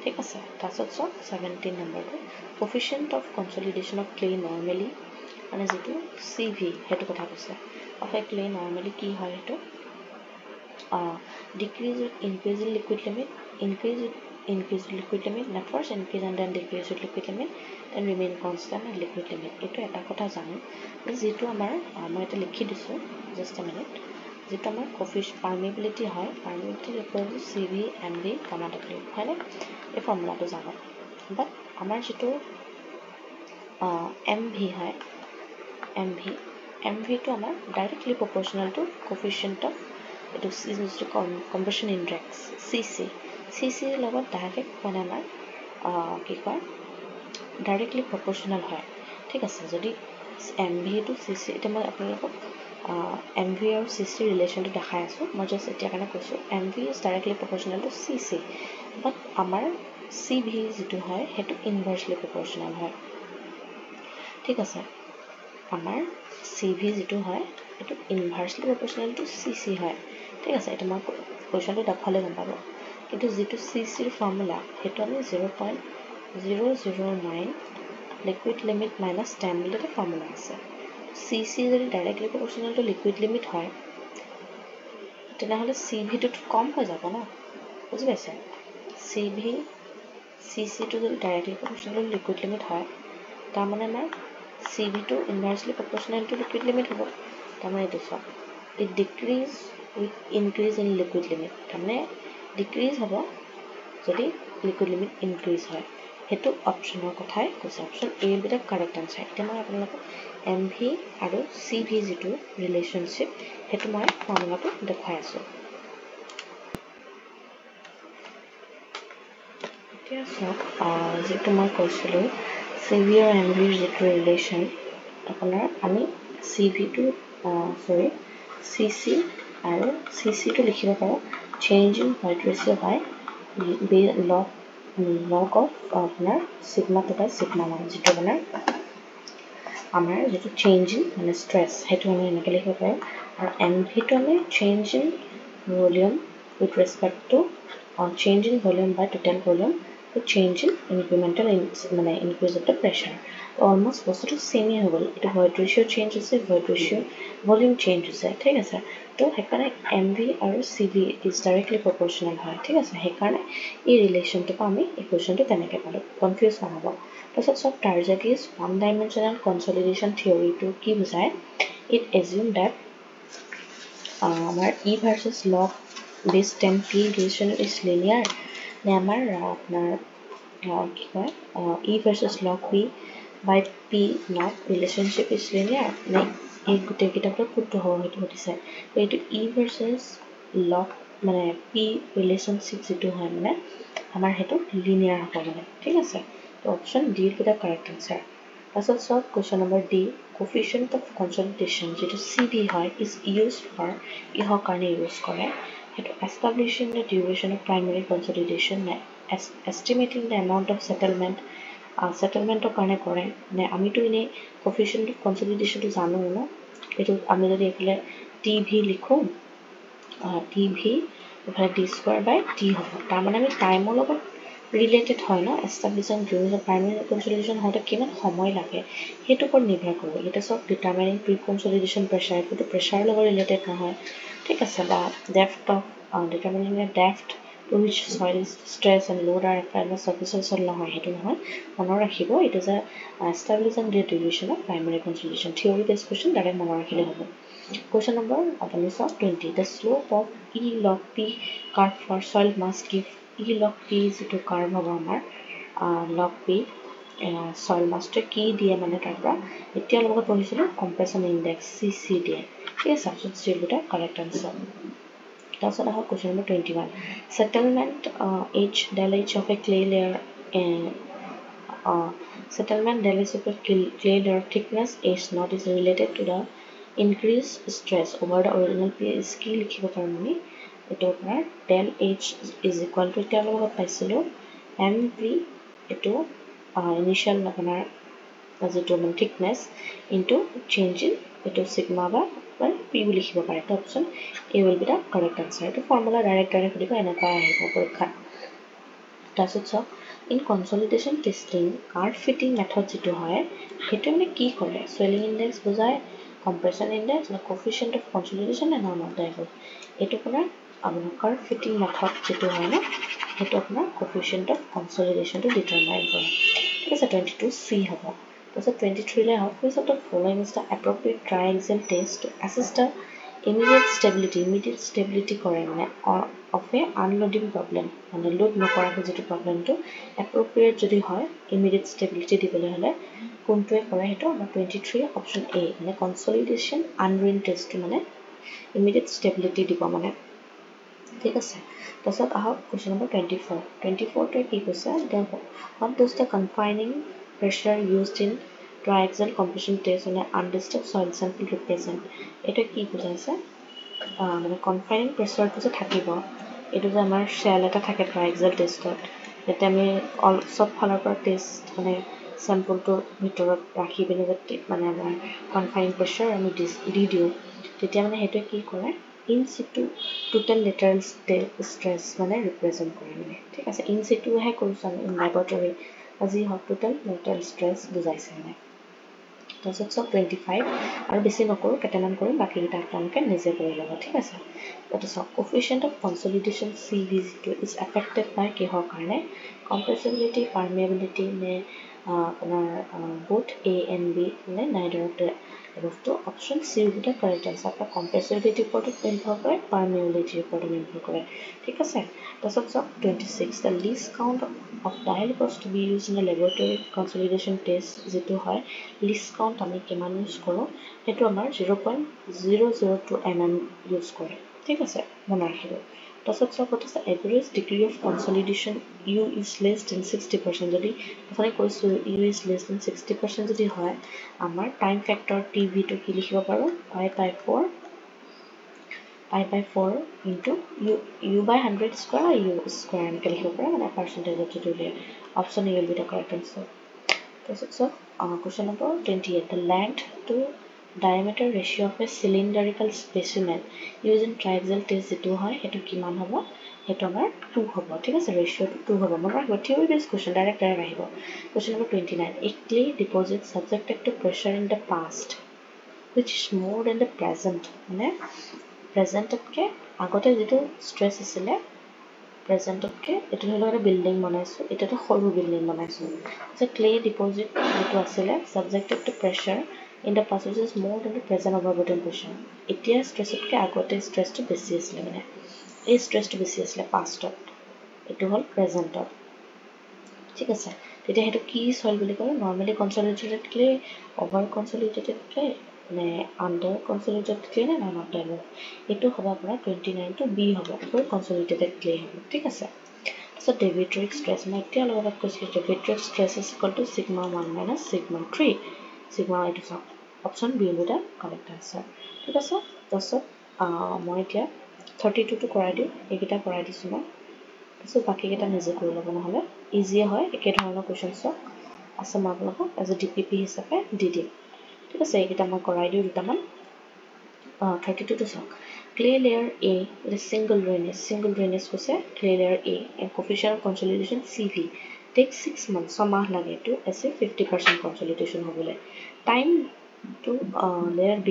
ঠিক আছে তাৰপিছত সব 17 নম্বৰটো coefficient of consolidation of clay normally মানে যেটো CV হেতু কথা কৈছে of a clay normally কি হয় হেতু decrease with increase in liquid limit increase with liquid limit not first increase and then decrease with liquid limit then remain constant at liquid limit এটো এটা কথা জানো যেটো আমাৰ মই এটা লিখি দিছো just a minute যেটো আমাৰ coefficient permeability হয় permeability equal to CV MV gamma W হয়নে এই ফর্মুলাটো জানো বাট আমাৰ যেটো MV হয় MV to আমাৰ directly proportional to coefficient of it is compression index CC লগত ডাইরেক্ট মানে আমাৰ কি কয় ডাইরেক্টলি proportional হয় ঠিক আছে যদি MV to CC এটা মই আপোনালোকক MV আৰু CC ৰিলেশনটো দেখাই আছো মই জাস্ট এতিয়া কাৰণে কৈছো MV is directly proportional to CC but আমাৰ CV যেটো হয় হেতু ইনভাৰ্সলি proportional হয় ঠিক আছে আমাৰ CV যেটো হয় এটো ইনভাৰ্সলি proportional to CC হয় ঠিক আছে এটা মই কোৱেশ্চনটো দেখালে গম পাব কিন্তু যেটো CC ৰ ফৰ্মুলা হেতু আমি 0.009 liquid limit minus 10 বুলি এটা ফৰ্মুলা আছে CC যদি directly proportional to liquid limit হয় তেনেহলে CV টো কম হৈ যাব না বুজি পাইছে CC টো যদি directly proportional to liquid limit হয় তাৰ মানে আমাৰ CV to inversely proportional to liquid limit হ'ব তাৰ মানে এইটো সব it decrease with increase in liquid limit তাৰ মানে decrease হ'ব যদি liquid limit increase হয় হেতু অপশনৰ কথাই কৈছে option A will be the correct answer এতিয়া মই আপোনালোকক MV আৰু CV যেটো ৰিলেশনশিপ হেতু মই ফৰ্মুলাটো দেখাই আছো এতিয়া সব যেটো মই কৈছিলো CV আৰু MV যেটো ৰিলেশন আপোনাৰ আমি CV টো সৰি CC আৰু CC টো লিখিব পাৰো change in white ratio by log of আপোনাৰ sigma to by sigma 1 যেটো আপোনাৰ আমাৰ যেটো change in মানে stress হেতু আমি এনেকৈ লিখিব পাৰো আৰু MV টো আমি change in volume with respect to change in volume by total volume to change in incremental মানে increase of the pressure almost বস্তুটো same হৈ গল এটা void ratio change হৈছে void ratio volume change হৈছে ঠিক আছে তো হেকাৰণে MV আৰু CV is directly proportional হয় ঠিক আছে হেকাৰণে এই ৰিলেশনটো আমি ইকুৱেশনটো তেনেকৈ পালো কনফিউজ নহব তাৰপিছত সব Target's one dimensional consolidation theory টো কি বুজায় it assume that আমাৰ E versus log base 10p relation is linear নে আমাৰ আপোনাৰ কি কয় E versus log p by p not relationship is linear নে এই গোটেই কিটাটো পুট হ'ব হেতু হতিছে তো এটো E versus log মানে p relationship যেটো হয় মানে আমাৰ হেতু linear হ'ব মানে ঠিক আছে তো option D will be the correct answer তাৰপিছত সব question number D coefficient of consolidation যেটো CD হয় is used for ইহৰ কাৰণে ইউজ কৰে হেতু establishing the duration of primary consolidation estimating the amount of settlement settlementৰ কাৰণে কৰে নে আমিতো ইনে coefficient of consolidation টো জানো ন এটো আমি যদি এফালে TV লিখো TV এফালে d square by t হ'ব তাৰ মানে আমি টাইমৰ লগত related হয় ন establishing during the primary consolidation হওঁতে কিমান সময় লাগে হেতু ওপৰত নিৰ্ভৰ কৰিব এটা সব determining pre consolidation pressure কিন্তু pressure লগত related নহয় ঠিক আছে বা depth of determining the depth to which soil stress and load are applied on surface soil নহয় হেতু নহয় মনত ৰাখিব it is a establishing the duration of primary consolidation theory based question direct মনত ৰাখিলে হ'ব question number 20 the slope of E log P curve for soil mass give E log P যেটো curve হ'ব আমাৰ log P soil mass টো কি দিয়ে মানে তাৰপৰা এতিয়া লগত পঢ়িছিলো compression index CC দিয়ে ঠিক আছে option C will be the correct answer তাৰপিছত আহক question number 21 settlement H del H of a clay layer settlement del H of a clay layer thickness H naught is related to the increased stress over the original P is কি লিখিব পাৰো আমি এটো আপোনাৰ del H is equal to এতিয়া আমি লগত পাইছিলো MV এটো initial আপোনাৰ যেটো মানে thickness into change in এটো sigma বা P বুলি লিখিব পাৰে তো option A will be the correct answer এটো ফৰ্মুলা ডাইৰেক্ট দিব এনেকা আহিব পৰীক্ষা তাৰপিছত সব in consolidation testing card fitting method যেটো হয় হেতু মানে কি কৰে swelling index বুজায় compression index না coefficient of consolidation না none of the above এটো আপোনাৰ card fitting method যেটো হয় না হেতু আপোনাৰ coefficient of consolidation টো determine কৰে ঠিক আছে 22 C হ'ব তাৰপিছত 23 লে হওক which of the following is the appropriate triaxial test to assess the immediate stability কৰে মানে of a unloading problem মানে লোড নকৰাকৈ যেটো প্ৰবলেমটো appropriate যদি হয় immediate stability দিবলৈ হলে কোনটোৱে কৰে হেতু আমাৰ 23 অপচন A মানে consolidation unruin test মানে immediate stability দিব মানে ঠিক আছে তাৰপিছত আহক question number 24 টো কি কৈছে what does the confining pressure used in triaxial compression test on an undisturbed soil sample represent এটা কি বুজাইছে মানে confining pressure টো যে থাকিব এটো যে আমাৰ shell এটা থাকে triaxial testত যেটা আমি সব ফালৰ পৰা টেষ্ট মানে sample টো ভিতৰত ৰাখি পিনে মানে আমাৰ confining pressure আমি দি দিও তেতিয়া মানে হেতু কি কৰে in situ total lateral stress মানে represent কৰে মানে ঠিক আছে in situ হে কৰিছো আমি in laboratory আজি হক total lateral stress বুজাইছে মানে তাৰপিছত সব 25 আৰু বেছি নকৰো কেটামান কৰিম বাকি কিটা আপোনালোকে নিজে কৰি ল'ব ঠিক আছে তাৰপিছত coefficient of consolidation CV is affected by কিহৰ কাৰণে compressibility permeability নে আপোনাৰ both A and B নে neither of the বস্তু option C will be the correct answer আপোনাৰ compressibility ওপৰত নিৰ্ভৰ কৰে permeability ওপৰত নিৰ্ভৰ কৰে ঠিক আছে তাৰপিছত চাওক 26 the least count of dial was to be used in a laboratory consolidation test যেটো হয় least count আমি কিমান ইউজ কৰোঁ সেইটো আমাৰ 0.002 mm ইউজ কৰে ঠিক আছে মনত ৰাখিব তাৰপিছত চাওক what is the average degree of consolidation u is less than 60% যদি আপুনি কৈছো u is less than 60% যদি হয় আমাৰ time factor tv to কি লিখিব পাৰো pi by 4 into u by 100 square u square এনেকৈ লিখিব পাৰো মানে percentage of the option A will be the correct answer so question number 28 the length to diameter ratio of a cylindrical specimen used in triaxial test যেটো হয় এটো কিমান হ'ব এটো আমাৰ 2 হ'ব ঠিক আছে ratio 2 হ'ব মনত ৰাখিব theory based question direct আহিব question number 29 a clay deposit subjected to pressure in the past which is more than the present মানে প্ৰেজেন্টতকে আগতে যেটো স্ট্ৰেছ আছিল প্ৰেজেন্টতকে এটো হলো এটা বিল্ডিং বনাইছো এটাটো সৰু বিল্ডিং বনাইছো যে ক্লে ডিপোজিট যেটো আছিল subjected to pressure in the past which is more than the present overburden pressure এতিয়া স্ট্ৰেছতকে আগতে স্ট্ৰেছটো বেছি আছিল মানে এই স্ট্ৰেছটো বেছি আছিল পাষ্টত এটো হল প্ৰেজেন্টত ঠিক আছে তেতিয়া হেতু কি সল বুলি কয় normally consolidated clay over consolidated clay মানে আন্ডার কনসলিডেটেড ক্লে না নট ডাইলগ এটো হবে আপোনাৰ 29 টু বি হবে ওভার কনসলিডেটেড ক্লে হবে ঠিক আছে সো ডেভিট্রিক স্ট্রেস মানে এতিয়া লগত কৈছিল deviatoric stress is equal to sigma 1 minus sigma 3 sigma এটো সব অপশন বি হল দা কারেক্ট আনসার ঠিক আছে তাৰছত মই এতিয়া 32 টো কৰাই দিও এইকেইটা কৰাই দিছো মই সো বাকি কেইটা নিজে কৰি ল'ব নহলে ইজি হয় একে ধৰণৰ কোৱেশ্চনছ আছে মই আপোনালোকক এজ এ ডিপিপি হিচাপে দি দিম ঠিক আছে এইকেইটা মই কৰাই দিও দুটামান 32 টো চাওক clay layer A with a single drainage কৈছে clay layer A and coefficient of consolidation CV takes 6 months মাহ লাগে to as a 50% consolidation হ'বলে time to layer B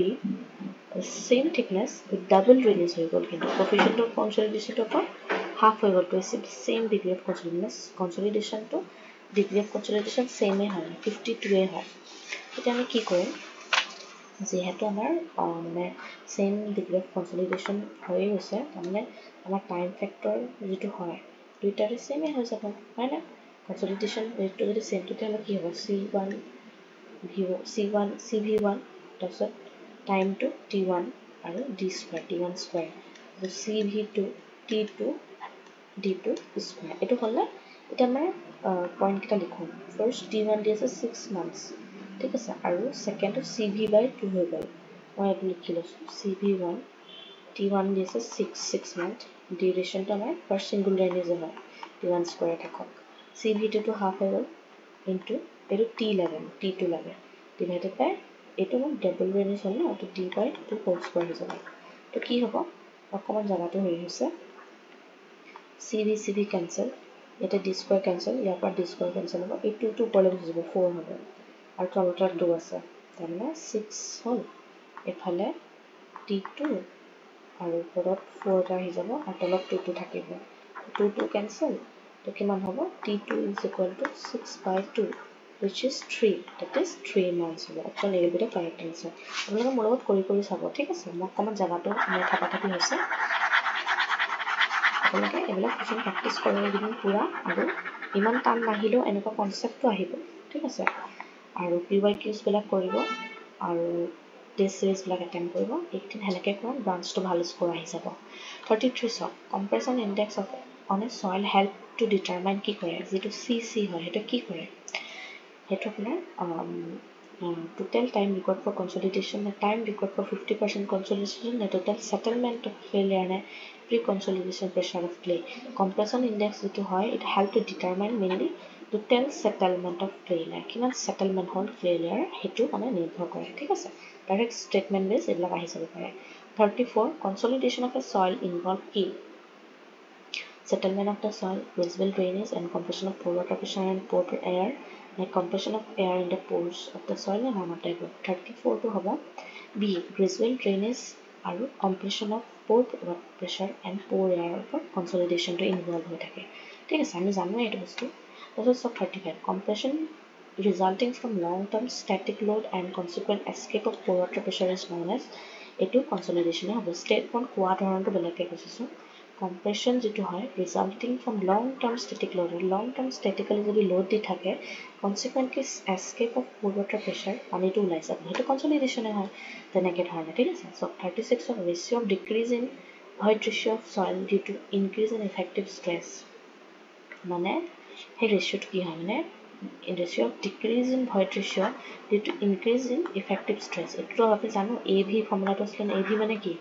same thickness with double drainage হৈ গ'ল কিন্তু coefficient of consolidation to half হৈ গ'ল to same degree of consolidation to degree of consolidation same হয় 52 হয় এটা আমি কি কৰিম যেহেতু আমাৰ মানে সেম ডিগ্ৰী অফ কনসলিডেশন হৈ গৈছে মানে আমাৰ টাইম ফ্যাক্টৰ যেটো হয় দুইটাৰে সেম হৈ যাব হয় না কনসলিডেশন ৰেটটো যদি সেম তেতিয়া কি হ'ব c1 c1 cv1 তাৰপিছত টাইম টু t1 আৰু d স্কয়াৰ t1 স্কয়াৰ আৰু cv2 t2 d2 স্কয়াৰ এটো হলে এটা আমাৰ পইণ্ট কেটা লিখো ফাৰ্স্ট t1 দি আছে 6 মান্থস ঠিক আছে আৰু সেকেন্ড cv by 2 হৈ গল মই এটো লিখি লৈছো cv1 t1 দি আছে 6 মান্থ ডিউৰেচনটো আমাৰ ফাৰ্স্ট সিঙ্গল ড্ৰেইনেজ হয় t1 স্কয়াৰ থাকক cv2 টো হাফ হৈ গল ইনটু এটো t2 লাগে ডিভাইডেড বাই এটো ডাবল ড্ৰেইনেজ হ'ল না তো d by 2 হোল স্কয়াৰ হৈ যাব তো কি হ'ব অকমান জাগাটো হেৰি হৈছে cv cancel এটা d স্কয়াৰ cancel ইয়াৰ পৰা d স্কয়াৰ cancel হ'ব এই 2 টো ওপৰলৈ গুচি যাব 4 হ'ব আৰু তলতে 2 আছে তাৰমানে 6 হ'ল এফালে t2 আৰু ওপৰত 4 টা আহি যাব আৰু তলত 2 থাকিব 2 cancel তো কিমান হ'ব t2 is equal to 6 by 2 which is 3 that is 3 months হ'ব অপচন এ বিটা কাৰেক্ট আনসাৰ আপোনালোকে মোৰ লগত কৰি চাব ঠিক আছে মই অকমান জাগাটো মই থাপাথাপি হৈছে আপোনালোকে এবিলাক কোৱেশ্চন প্ৰেক্টিস কৰি দিন পুৰা আৰু ইমান টান নাহিলেও এনেকুৱা কনসেপ্টটো আহিব ঠিক আছে আৰু PYQs বিলাক কৰিব আৰু টেষ্ট সিৰিজ বিলাক এটেম্প কৰিব একদিন হেনেকে কৰা ব্ৰাঞ্চটো ভাল স্কোৰ আহি যাব 33 সক compression index of on a soil help to determine কি কৰে যেটো সিসি হয় হেটো কি কৰে হেটো আপোনাৰ total time required for consolidation the time required for 50% consolidation the total settlement of failure and pre-consolidation pressure of clay compression index যেটো হয় it help to determine mainly total settlement of clay কিমান settlement হল failure হেতু মানে নিৰ্ভৰ কৰে ঠিক আছে ডাইৰেক্ট statement base এবিলাক আহি যাব পাৰে 34 consolidation of a soil involve কি settlement of the soil visible drainage and compression of pore water pressure and pore air like compression of air in the pores of the soil and none of type 34 to hobo b gradual drainage and compression of pore water pressure and pore air for consolidation to involve হৈ থাকে ঠিক আছে আমি জানো এইটো বস্তু তাৰপিছত 35 compression resulting from long-term static load and consequent escape of pore water pressure is known as এইটো consolidation হ'ব statement কোৱা ধৰণটো বেলেগকৈ কৈছোঁ compression যেটো হয় resulting from long-term static load long-term statically যদি load দি থাকে consequently escape of pore water pressure পানীটো ওলাই যাব সেইটো consolidation হয় তেনেকৈ ধৰণে ঠিক আছে so 36 of ratio of decrease in void ratio of soil due to increase in effective stress মানে সেই ৰেচিঅ'টো কি হয় মানে ratio of decrease in void ratio due to increase in effective stress এইটো আমি জানো AV ফৰ্মুলাটো আছিল AV মানে কি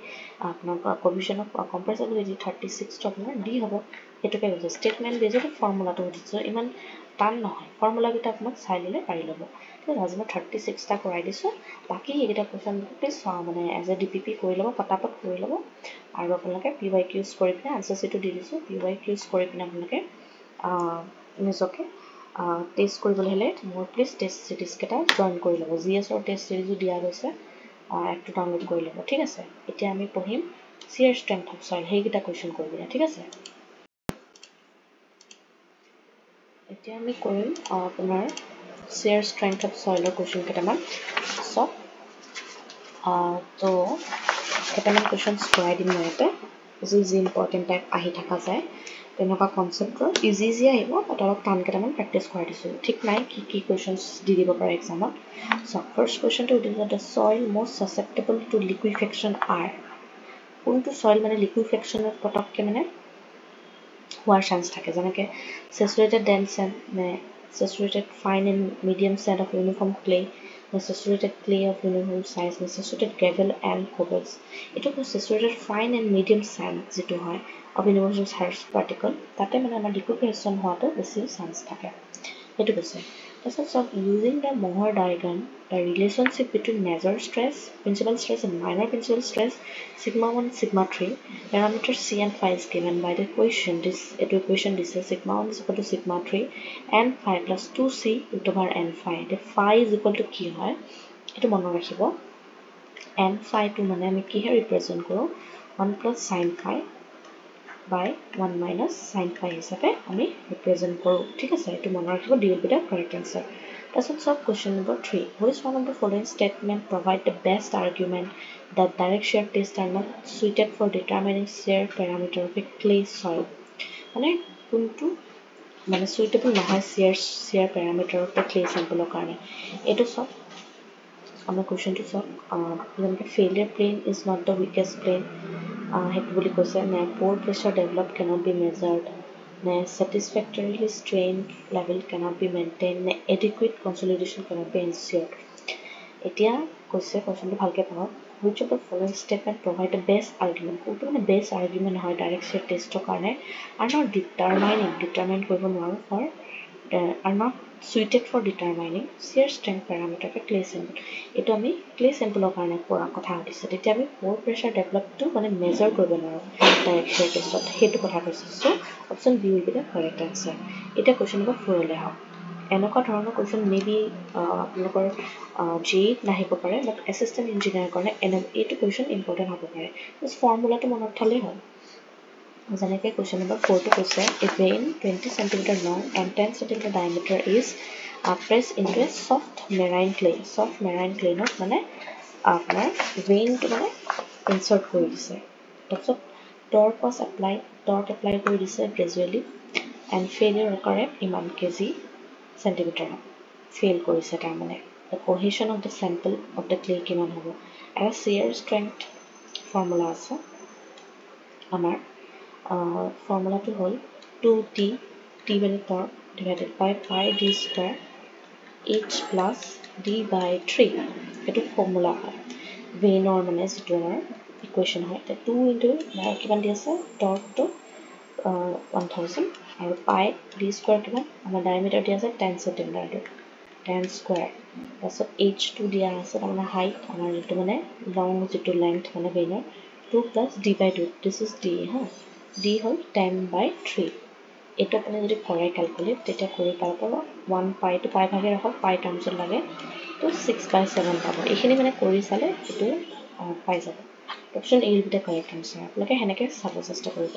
আপোনাৰ coefficient of compressibility 36 টো আপোনাৰ D হ'ব এটোকে কৈছে statement বেজত ফৰ্মুলাটো দিছো ইমান টান নহয় ফৰ্মুলা কিটা আপোনাক চাই ললে পাৰি ল'ব ঠিক আছে আজি মই 36 টা কৰাই দিছো বাকি এইটা কোৱেশ্চন প্লিজ মানে এজ এ DPP কৰি ল'ব পটাপট কৰি ল'ব আৰু আপোনালোকে PYQs কৰি পিনে আনসাৰ শিটটো দি দিছো PYQs কৰি পিনে আপোনালোকে নিজকে টেষ্ট কৰিবলৈ হলে মোৰ প্লিজ টেষ্ট সিৰিজ কেটা জয়েন কৰি ল'ব GS ৰ টেষ্ট সিৰিজো দিয়া গৈছে একটু ডাউনলোড কৰি ল'ব ঠিক আছে এতিয়া আমি পঢ়িম shear strength of soil হেইকিটা কোৱেশ্চন কৰিব ঠিক আছে এতিয়া আমি কৰিম আপোনাৰ shear strength of soil ৰ কোৱেশ্চন কেটামান সো তো কেটামান কোৱেশ্চনছ কৰাই দিম ইয়াতে যি ইম্পৰ্টেন্ট টাইপ আহি থাকা যায় তেনেকুৱা কনসেপ্টৰ ইজি আহিব বাট অলপ টান কেটামান প্ৰেক্টিস কৰাই দিছো ঠিক নাই কি কোৱেশ্চনছ দি দিব পাৰে এক্সামত সো ফাৰ্স্ট কোৱেশ্চনটো দিছ the soil most susceptible to liquefaction are কোনটো soil মানে liquefaction পটককে মানে হোৱাৰ চান্স থাকে যেনেকে saturated dense sand নে saturated fine and medium sand of uniform clay নে saturated clay of uniform size নে saturated gravel and cobbles এটো saturated fine and medium sand যেটো হয় of uniform size particle তাতে মানে আমাৰ liquefaction হোৱাটো বেছি চান্স থাকে এটো কৈছে so using the Mohr diagram the relationship between major stress principal stress and minor principal stress sigma 1 sigma 3 parameters c and phi is given by the equation this equation is sigma 1 is equal to sigma 3 and phi plus 2c root over n phi the phi is equal to কি হয় এটো মনত ৰাখিব n phi টো মানে আমি কি হে ৰিপ্ৰেজেন্ট কৰো 1 plus sin phi by 1 minus sin phi হিচাপে আমি ৰিপ্ৰেজেন্ট কৰো ঠিক আছে এটো মনত ৰাখিব D will be the correct answer that's all question number 3 which one of the following statement provide the best argument that direct shear tests are not suited for determining shear parameter of a clay soil মানে কোনটো মানে suitable নহয় shear parameter of the clay sample কাৰণে এটো সব আমাৰ কোৱেশ্চনটো সব যেনেকৈ failure plane is not the weakest plane হেতু বুলি কৈছে নে pore pressure developed cannot be measured নে satisfactorily strain level cannot be maintained নে adequate consolidation cannot be ensured এতিয়া কৈছে কোৱেশ্চনটো ভালকে পঢ়ক which of the following statement provide the best argument কোনটো মানে best argument হয় direct shear testৰ কাৰণে are not determine কৰিব নোৱাৰো for are not suited for determining shear strength parameter of a clay sample এটো আমি clay sample কাৰণে পঢ়া কথা হৈছে তেতিয়া আমি pore pressure developed টো মানে measure কৰিব নোৱাৰো direct shear testত হেতু কথা কৈছে so option B will be the correct answer এটা question number 4 লে হওক এনেকুৱা ধৰণৰ কোৱেশ্চন মেবি আপোনালোকৰ জেইত নাহিব পাৰে বাট এসিস্ট্যান্ট ইঞ্জিনিয়াৰ কাৰণে এইটো কোৱেশ্চন ইম্পৰ্টেন্ট হ'ব পাৰে জাস্ট ফৰ্মুলাটো মনত থলে হ'ল যেনেকৈ question number 4 টো কৈছে a vein 20 cm long and 10 cm diameter is pressed into a soft marine clay নত মানে আপোনাৰ vein টো মানে insert কৰি দিছে তাৰপিছত torque apply কৰি দিছে gradually and failure occur ইমান কেজি centimeter fail কৰিছে তাৰ মানে the cohesion of the sample of the clay কিমান হ'ব আৰু shear strength formula আছে আমাৰ formula to hold 2t মানে torque divided by pi d square h plus d by 3 এটো formula হয় vein or মানে যেটো আমাৰ equation হয় 2 into কিমান দি আছে torque to 1000 আৰু pi d square কিমান আমাৰ diameter দি আছে 10 cm 10 square তাৰপিছত h2 দিয়া আছে তাৰমানে height আমাৰ যেটো মানে long যেটো length মানে vein 2 plus d by 2 this is d ha d hall 10 by 3 এটা আপুনি যদি কৰে ক্যালকুলেট তেতিয়া কৰি পাব 1 pi to pi ভাগে ৰাখক pi টাৰ্মছ লাগে তো 6 by 7 পাব এইখিনি মানে কৰি চালে এটো পাই যাব option A will be the correct answer আপোনালোকে হেনেকে চাব চেষ্টা কৰিব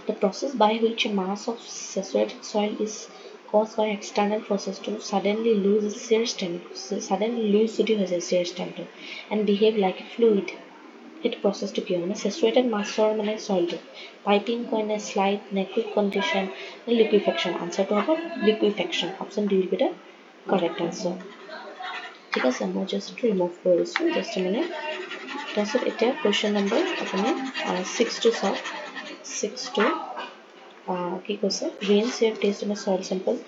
the process by which a mass of saturated soil is caused by external forces to suddenly lose its shear strength, suddenly lose যদি হৈ যায় shear strength and behave like a fluid. It process to কি মানে saturated massৰ মানে soil piping কয় নে slide নে quick condition নে liquefaction. Answer to হ'ব liquefaction. Option D will be the correct answer. ঠিক আছে মই just remove কৰিছো just a minute. তাৰপিছত এতিয়া question number আপুনি 6 to চাওক 6 to কি কৈছে grain shear test in a soil sample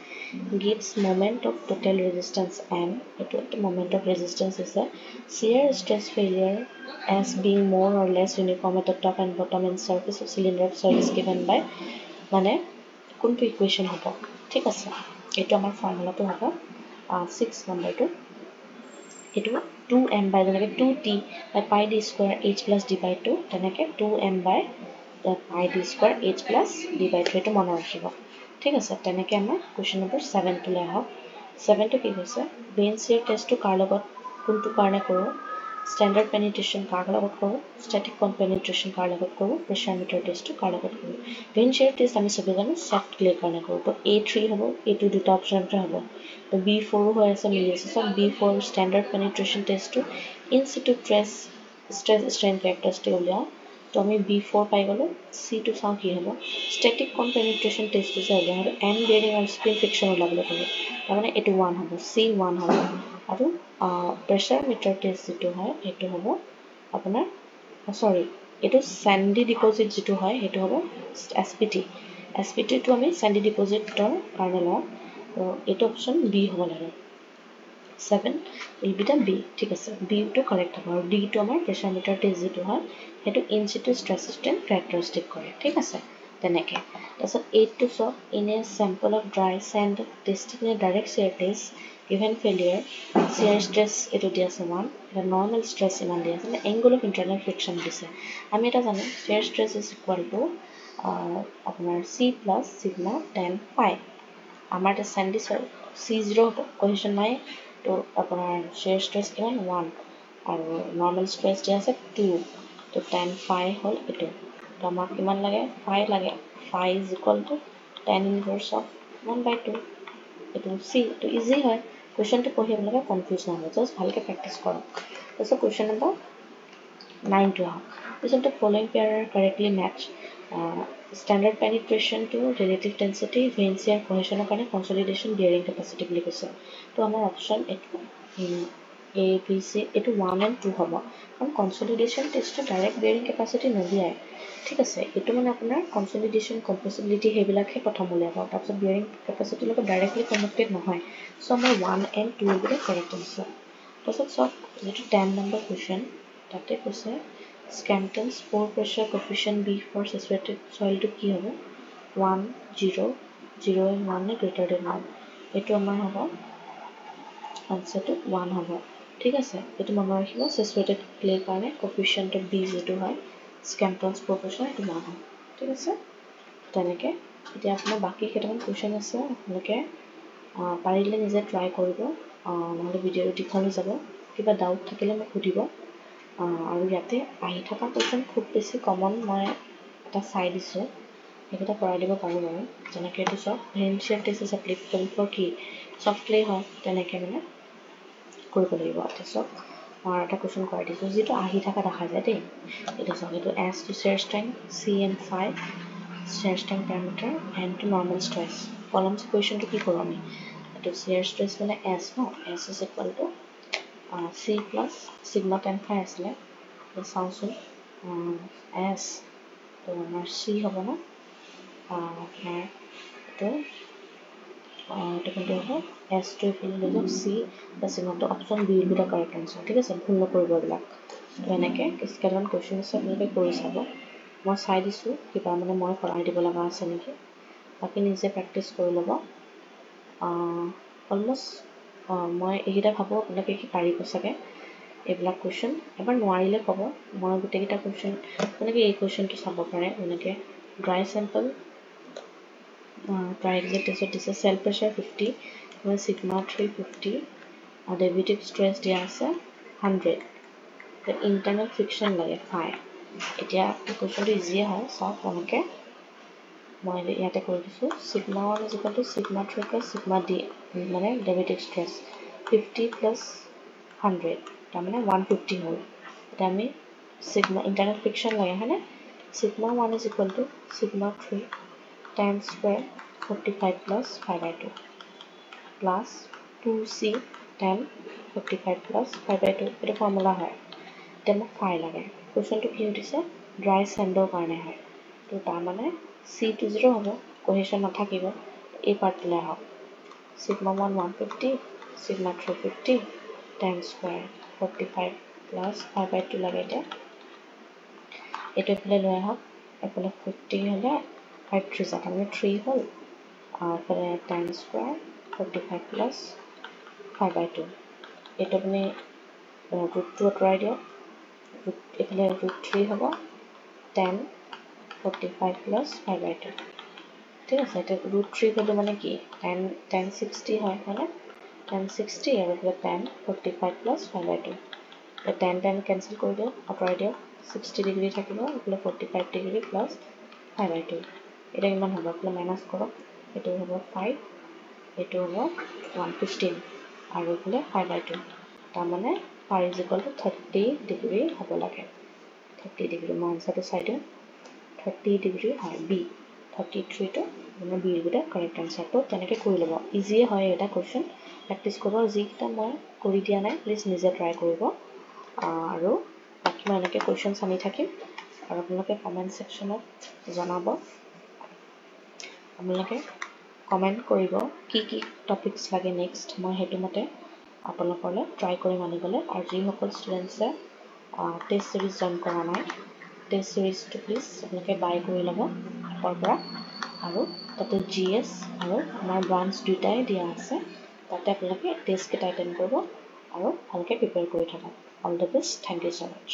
gives moment of total resistance and the moment of resistance is a shear stress failure as being more or less uniform at the top and bottom and surface of cylinder of soil is given by মানে কোনটো ইকুৱেশ্যন হ'ব ঠিক আছে এইটো আমাৰ ফৰ্মুলাটো হ'ব 6 নম্বৰটো এইটো 2m by যেনেকৈ 2t by pi d square h plus d by 2 তেনেকৈ 2m by pi d square h plus d by 2 এইটো মনত ৰাখিব ঠিক আছে তেনেকৈ আমাৰ কুৱেশ্যন নম্বৰ 7 টোলৈ আহক 7 টো কি কৈছে বেইন শিয়াৰ টেষ্টটো কাৰ লগত কোনটো কাৰণে কৰোঁ standard penetration কাৰ লগত কৰোঁ static penetration কাৰ লগত কৰোঁ pressure meter টেষ্টটো কাৰ লগত কৰোঁ বেইন শিয়াৰ টেষ্ট আমি সবে জানো soft clay কাৰণে কৰোঁ তো A3 হ'ব A2 দুটা অপচনতে হ'ব তো B4 হৈ আছে মিলি আছে সব B4 standard penetration টেষ্টটো in situ stress strain characteristic উলিয়াও তো আমি B4 পাই গ'লো C2 চাওঁ কি হ'ব static penetration টেষ্টটো যে উলিয়াও আৰু end bearing আৰু spring friction ওলাবলৈ ক'লে তাৰমানে এইটো 1 হ'ব C1 হ'ব আৰু pressure meter test যেটো হয় এটো হ'ব আপোনাৰ সৰি এটো sandy deposit যেটো হয় এটো হ'ব SPT টো আমি sandy depositor কাৰণে লওঁ তো এটো অপচন B হ'ব লাগে 7 will be the B ঠিক আছে B টো কাৰেক্ট হ'ব আৰু D টো আমাৰ pressure meter test যেটো হয় এটো in situ stress strain characteristic কৰে ঠিক আছে তেনেকে তাৰপিছত 8 to so in a sample of dry sand testing a direct shear test given failure shear stress eto dia ase 1 the normal stress iman dia ase angle of internal friction dise ami eta janu shear stress is equal to apnar C plus sigma tan phi amar ta sandy C0 cohesion nai to apnar shear stress kiman 1 aru normal stress dia ase 2 to tan phi hol eto to amar kiman lage phi lage phi is equal to tan inverse of 1 by 2 eto C to easy hoy question to পঢ়ি আপোনালোকে কনফিউজ নহয় জাস্ট ভালকে প্ৰেক্টিস কৰক তাৰপিছত question number 9 to আহক তাৰপিছত the following pair are correctly match standard penetration to relative density vein shear cohesion কাৰণে consolidation bearing capacity বুলি কৈছে তো আমাৰ অপচন এটো A B C এটো 1 and 2 হ'ব কাৰণ consolidation test to direct bearing capacity নদিয়ায় ঠিক আছে এটো মানে আপোনাৰ consolidation compressibility হেবিলাকহে প্ৰথম উলিয়াব তাৰপিছত bearing capacity লগত directly connected নহয় so আমাৰ 1 and 2 will be the correct answer তাৰপিছত সব যেটো 10 number question তাতে কৈছে Scanton's pore pressure coefficient B for saturated soil to কি হ'ব 1 0 0 and 1 নে greater than 1 এটো আমাৰ হ'ব answer to 1 হ'ব ঠিক আছে এটো মনত ৰাখিব saturated clay কাৰণে coefficient of B যেটো হয় Scanton's pore pressure এটো 1 হ'ব ঠিক আছে তেনেকে এতিয়া আপোনাৰ বাকি কেইটামান কোৱেশ্চন আছে আপোনালোকে পাৰিলে নিজে ট্ৰাই কৰিব নহলে ভিডিওটো দীঘল হৈ যাব কিবা ডাউট থাকিলে মোক সুধিব আৰু ইয়াতে আহি থকা কোৱেশ্চন খুব বেছি কমন মই এটা চাই দিছো এটা কৰাই দিব পাৰো বাৰু যেনেকৈ এইটো সব vane shear test is applicable for কি সফ্ট ক্লে হয় তেনেকৈ মানে কৰিব লাগিব তাৰপিছত মই এটা কোৱেশ্চন কৰাই দিছো যেটো আহি থকা দেখা যায় দেই এটা সব এইটো S to shear strength C and 5 shear strength parameter and to normal stress columns equation to কি কৰো আমি এটো shear stress মানে S no S is equal to C plus sigma tan phi asle the sounds S to amar C hobo na apnar to to hobo S to equal to C plus sigma to option B will be the correct answer ঠিক আছে ভুল নকৰিব এবিলাক তো এনেকৈ কিছুমান কোৱেশ্চন আছে আপোনালোকে কৰি চাব মই চাই দিছো কিবা মানে মই কৰাই দিব লগা আছে নেকি বাকি নিজে প্ৰেক্টিস কৰি ল'ব অলমোষ্ট মই এইটা ভাবো আপোনালোকে কি পাৰিব চাগে এইবিলাক কোৱেশ্চন এবাৰ নোৱাৰিলে ক'ব মই গোটেইটা কোৱেশ্চন মানে এই কোৱেশ্চনটো চাব পাৰে এনেকৈ ড্ৰাই স্যাম্পল ড্ৰাই এক্সাক্ট টেষ্টত দিছে সেল প্ৰেছাৰ 50 মই সিগমা 350 আৰু ডেভিটিভ ষ্ট্ৰেছ দিয়া আছে 100 the internal friction লাগে 5 এতিয়া কোৱেশ্চনটো ইজি হয় সব এনেকৈ মই ইয়াতে কৰি দিছোঁ sigma 1 is equal to sigma 3 plus sigma d মানে ডেভিটিভ ষ্ট্ৰেছ 50 plus 100 তাৰমানে 150 হ'ল এতিয়া আমি sigma ইণ্টাৰনেট ফিকশ্যন লাগে হয়নে sigma 1 is equal to sigma 3 tan square 45 plus 5/2 plus 2c tan 45 plus 5/2 এটা ফৰ্মুলা হয় এতিয়া মোক ফাই লাগে কুৱেশ্যনটো কি সুধিছে ড্ৰাই চেণ্ডৰ কাৰণে হয় তো তাৰমানে c টো 0 হ'ব কোহেশ্যন নাথাকিব এই পাৰ্টটোলৈ আহক sigma 1 150 sigma 3 50 tan square 45 plus 5/2 লাগে এতিয়া এইটো এফালে লৈ আহক এফালে 50 হ'লে 5 3 তাৰমানে 3 হ'ল এফালে tan square 45 plus 5/2 এইটো আপুনি ৰুটটো আঁতৰাই দিয়ক এফালে √3 হ'ব tan 45 plus 5/2 ঠিক আছে এতিয়া √3 ভেলু মানে কি tan 60 হয় হয়নে tan 60 আৰু এফালে tan 45 plus 5/2 tan কেঞ্চেল কৰি দিয়ক আঁতৰাই দিয়ক 60 ডিগ্ৰী থাকিব এফালে 45 ডিগ্ৰী প্লাছ 5/2 এটা কিমান হ'ব এফালে মাইনাছ কৰক এইটো হ'ব 5 এইটো হ'ব 115 আৰু এফালে 5/2 তাৰমানে r is equal to 30 degree হ'ব লাগে 30 ডিগ্ৰী মই আনচাৰটো চাই দিওঁ 30 ডিগ্ৰী হয় বি 33টো মানে বিৰ গোটে কাৰেক্ট আনচাৰটো তেনেকৈ কৰি ল'ব ইজিয়ে হয় এটা কুৱেশ্যন প্ৰেক্টিছ কৰিব যিকেইটা মই কৰি দিয়া নাই প্লিজ নিজে ট্ৰাই কৰিব আৰু বাকী মই এনেকৈ কুৱেশ্যনছ আনি থাকিম আৰু আপোনালোকে কমেণ্ট ছেকশ্যনত জনাব আপোনালোকে কমেণ্ট কৰিব কি টপিকছ লাগে নেক্সট মই সেইটো মতে আপোনালোকলৈ ট্ৰাই কৰিম আনিবলৈ আৰু যিসকল ষ্টুডেণ্টছে টেষ্ট ছিৰিজ জইন কৰা নাই টেষ্ট ছিৰিজটো প্লিজ আপোনালোকে বাই কৰি ল'ব এপৰ পৰা আৰু তাতে GS আৰু আমাৰ ব্ৰাঞ্চ দুটাই দিয়া আছে তাতে আপোনালোকে টেষ্টকেইটা এটেণ্ড কৰিব আৰু ভালকৈ প্ৰিপেয়াৰ কৰি থাকক all the best thank you so' much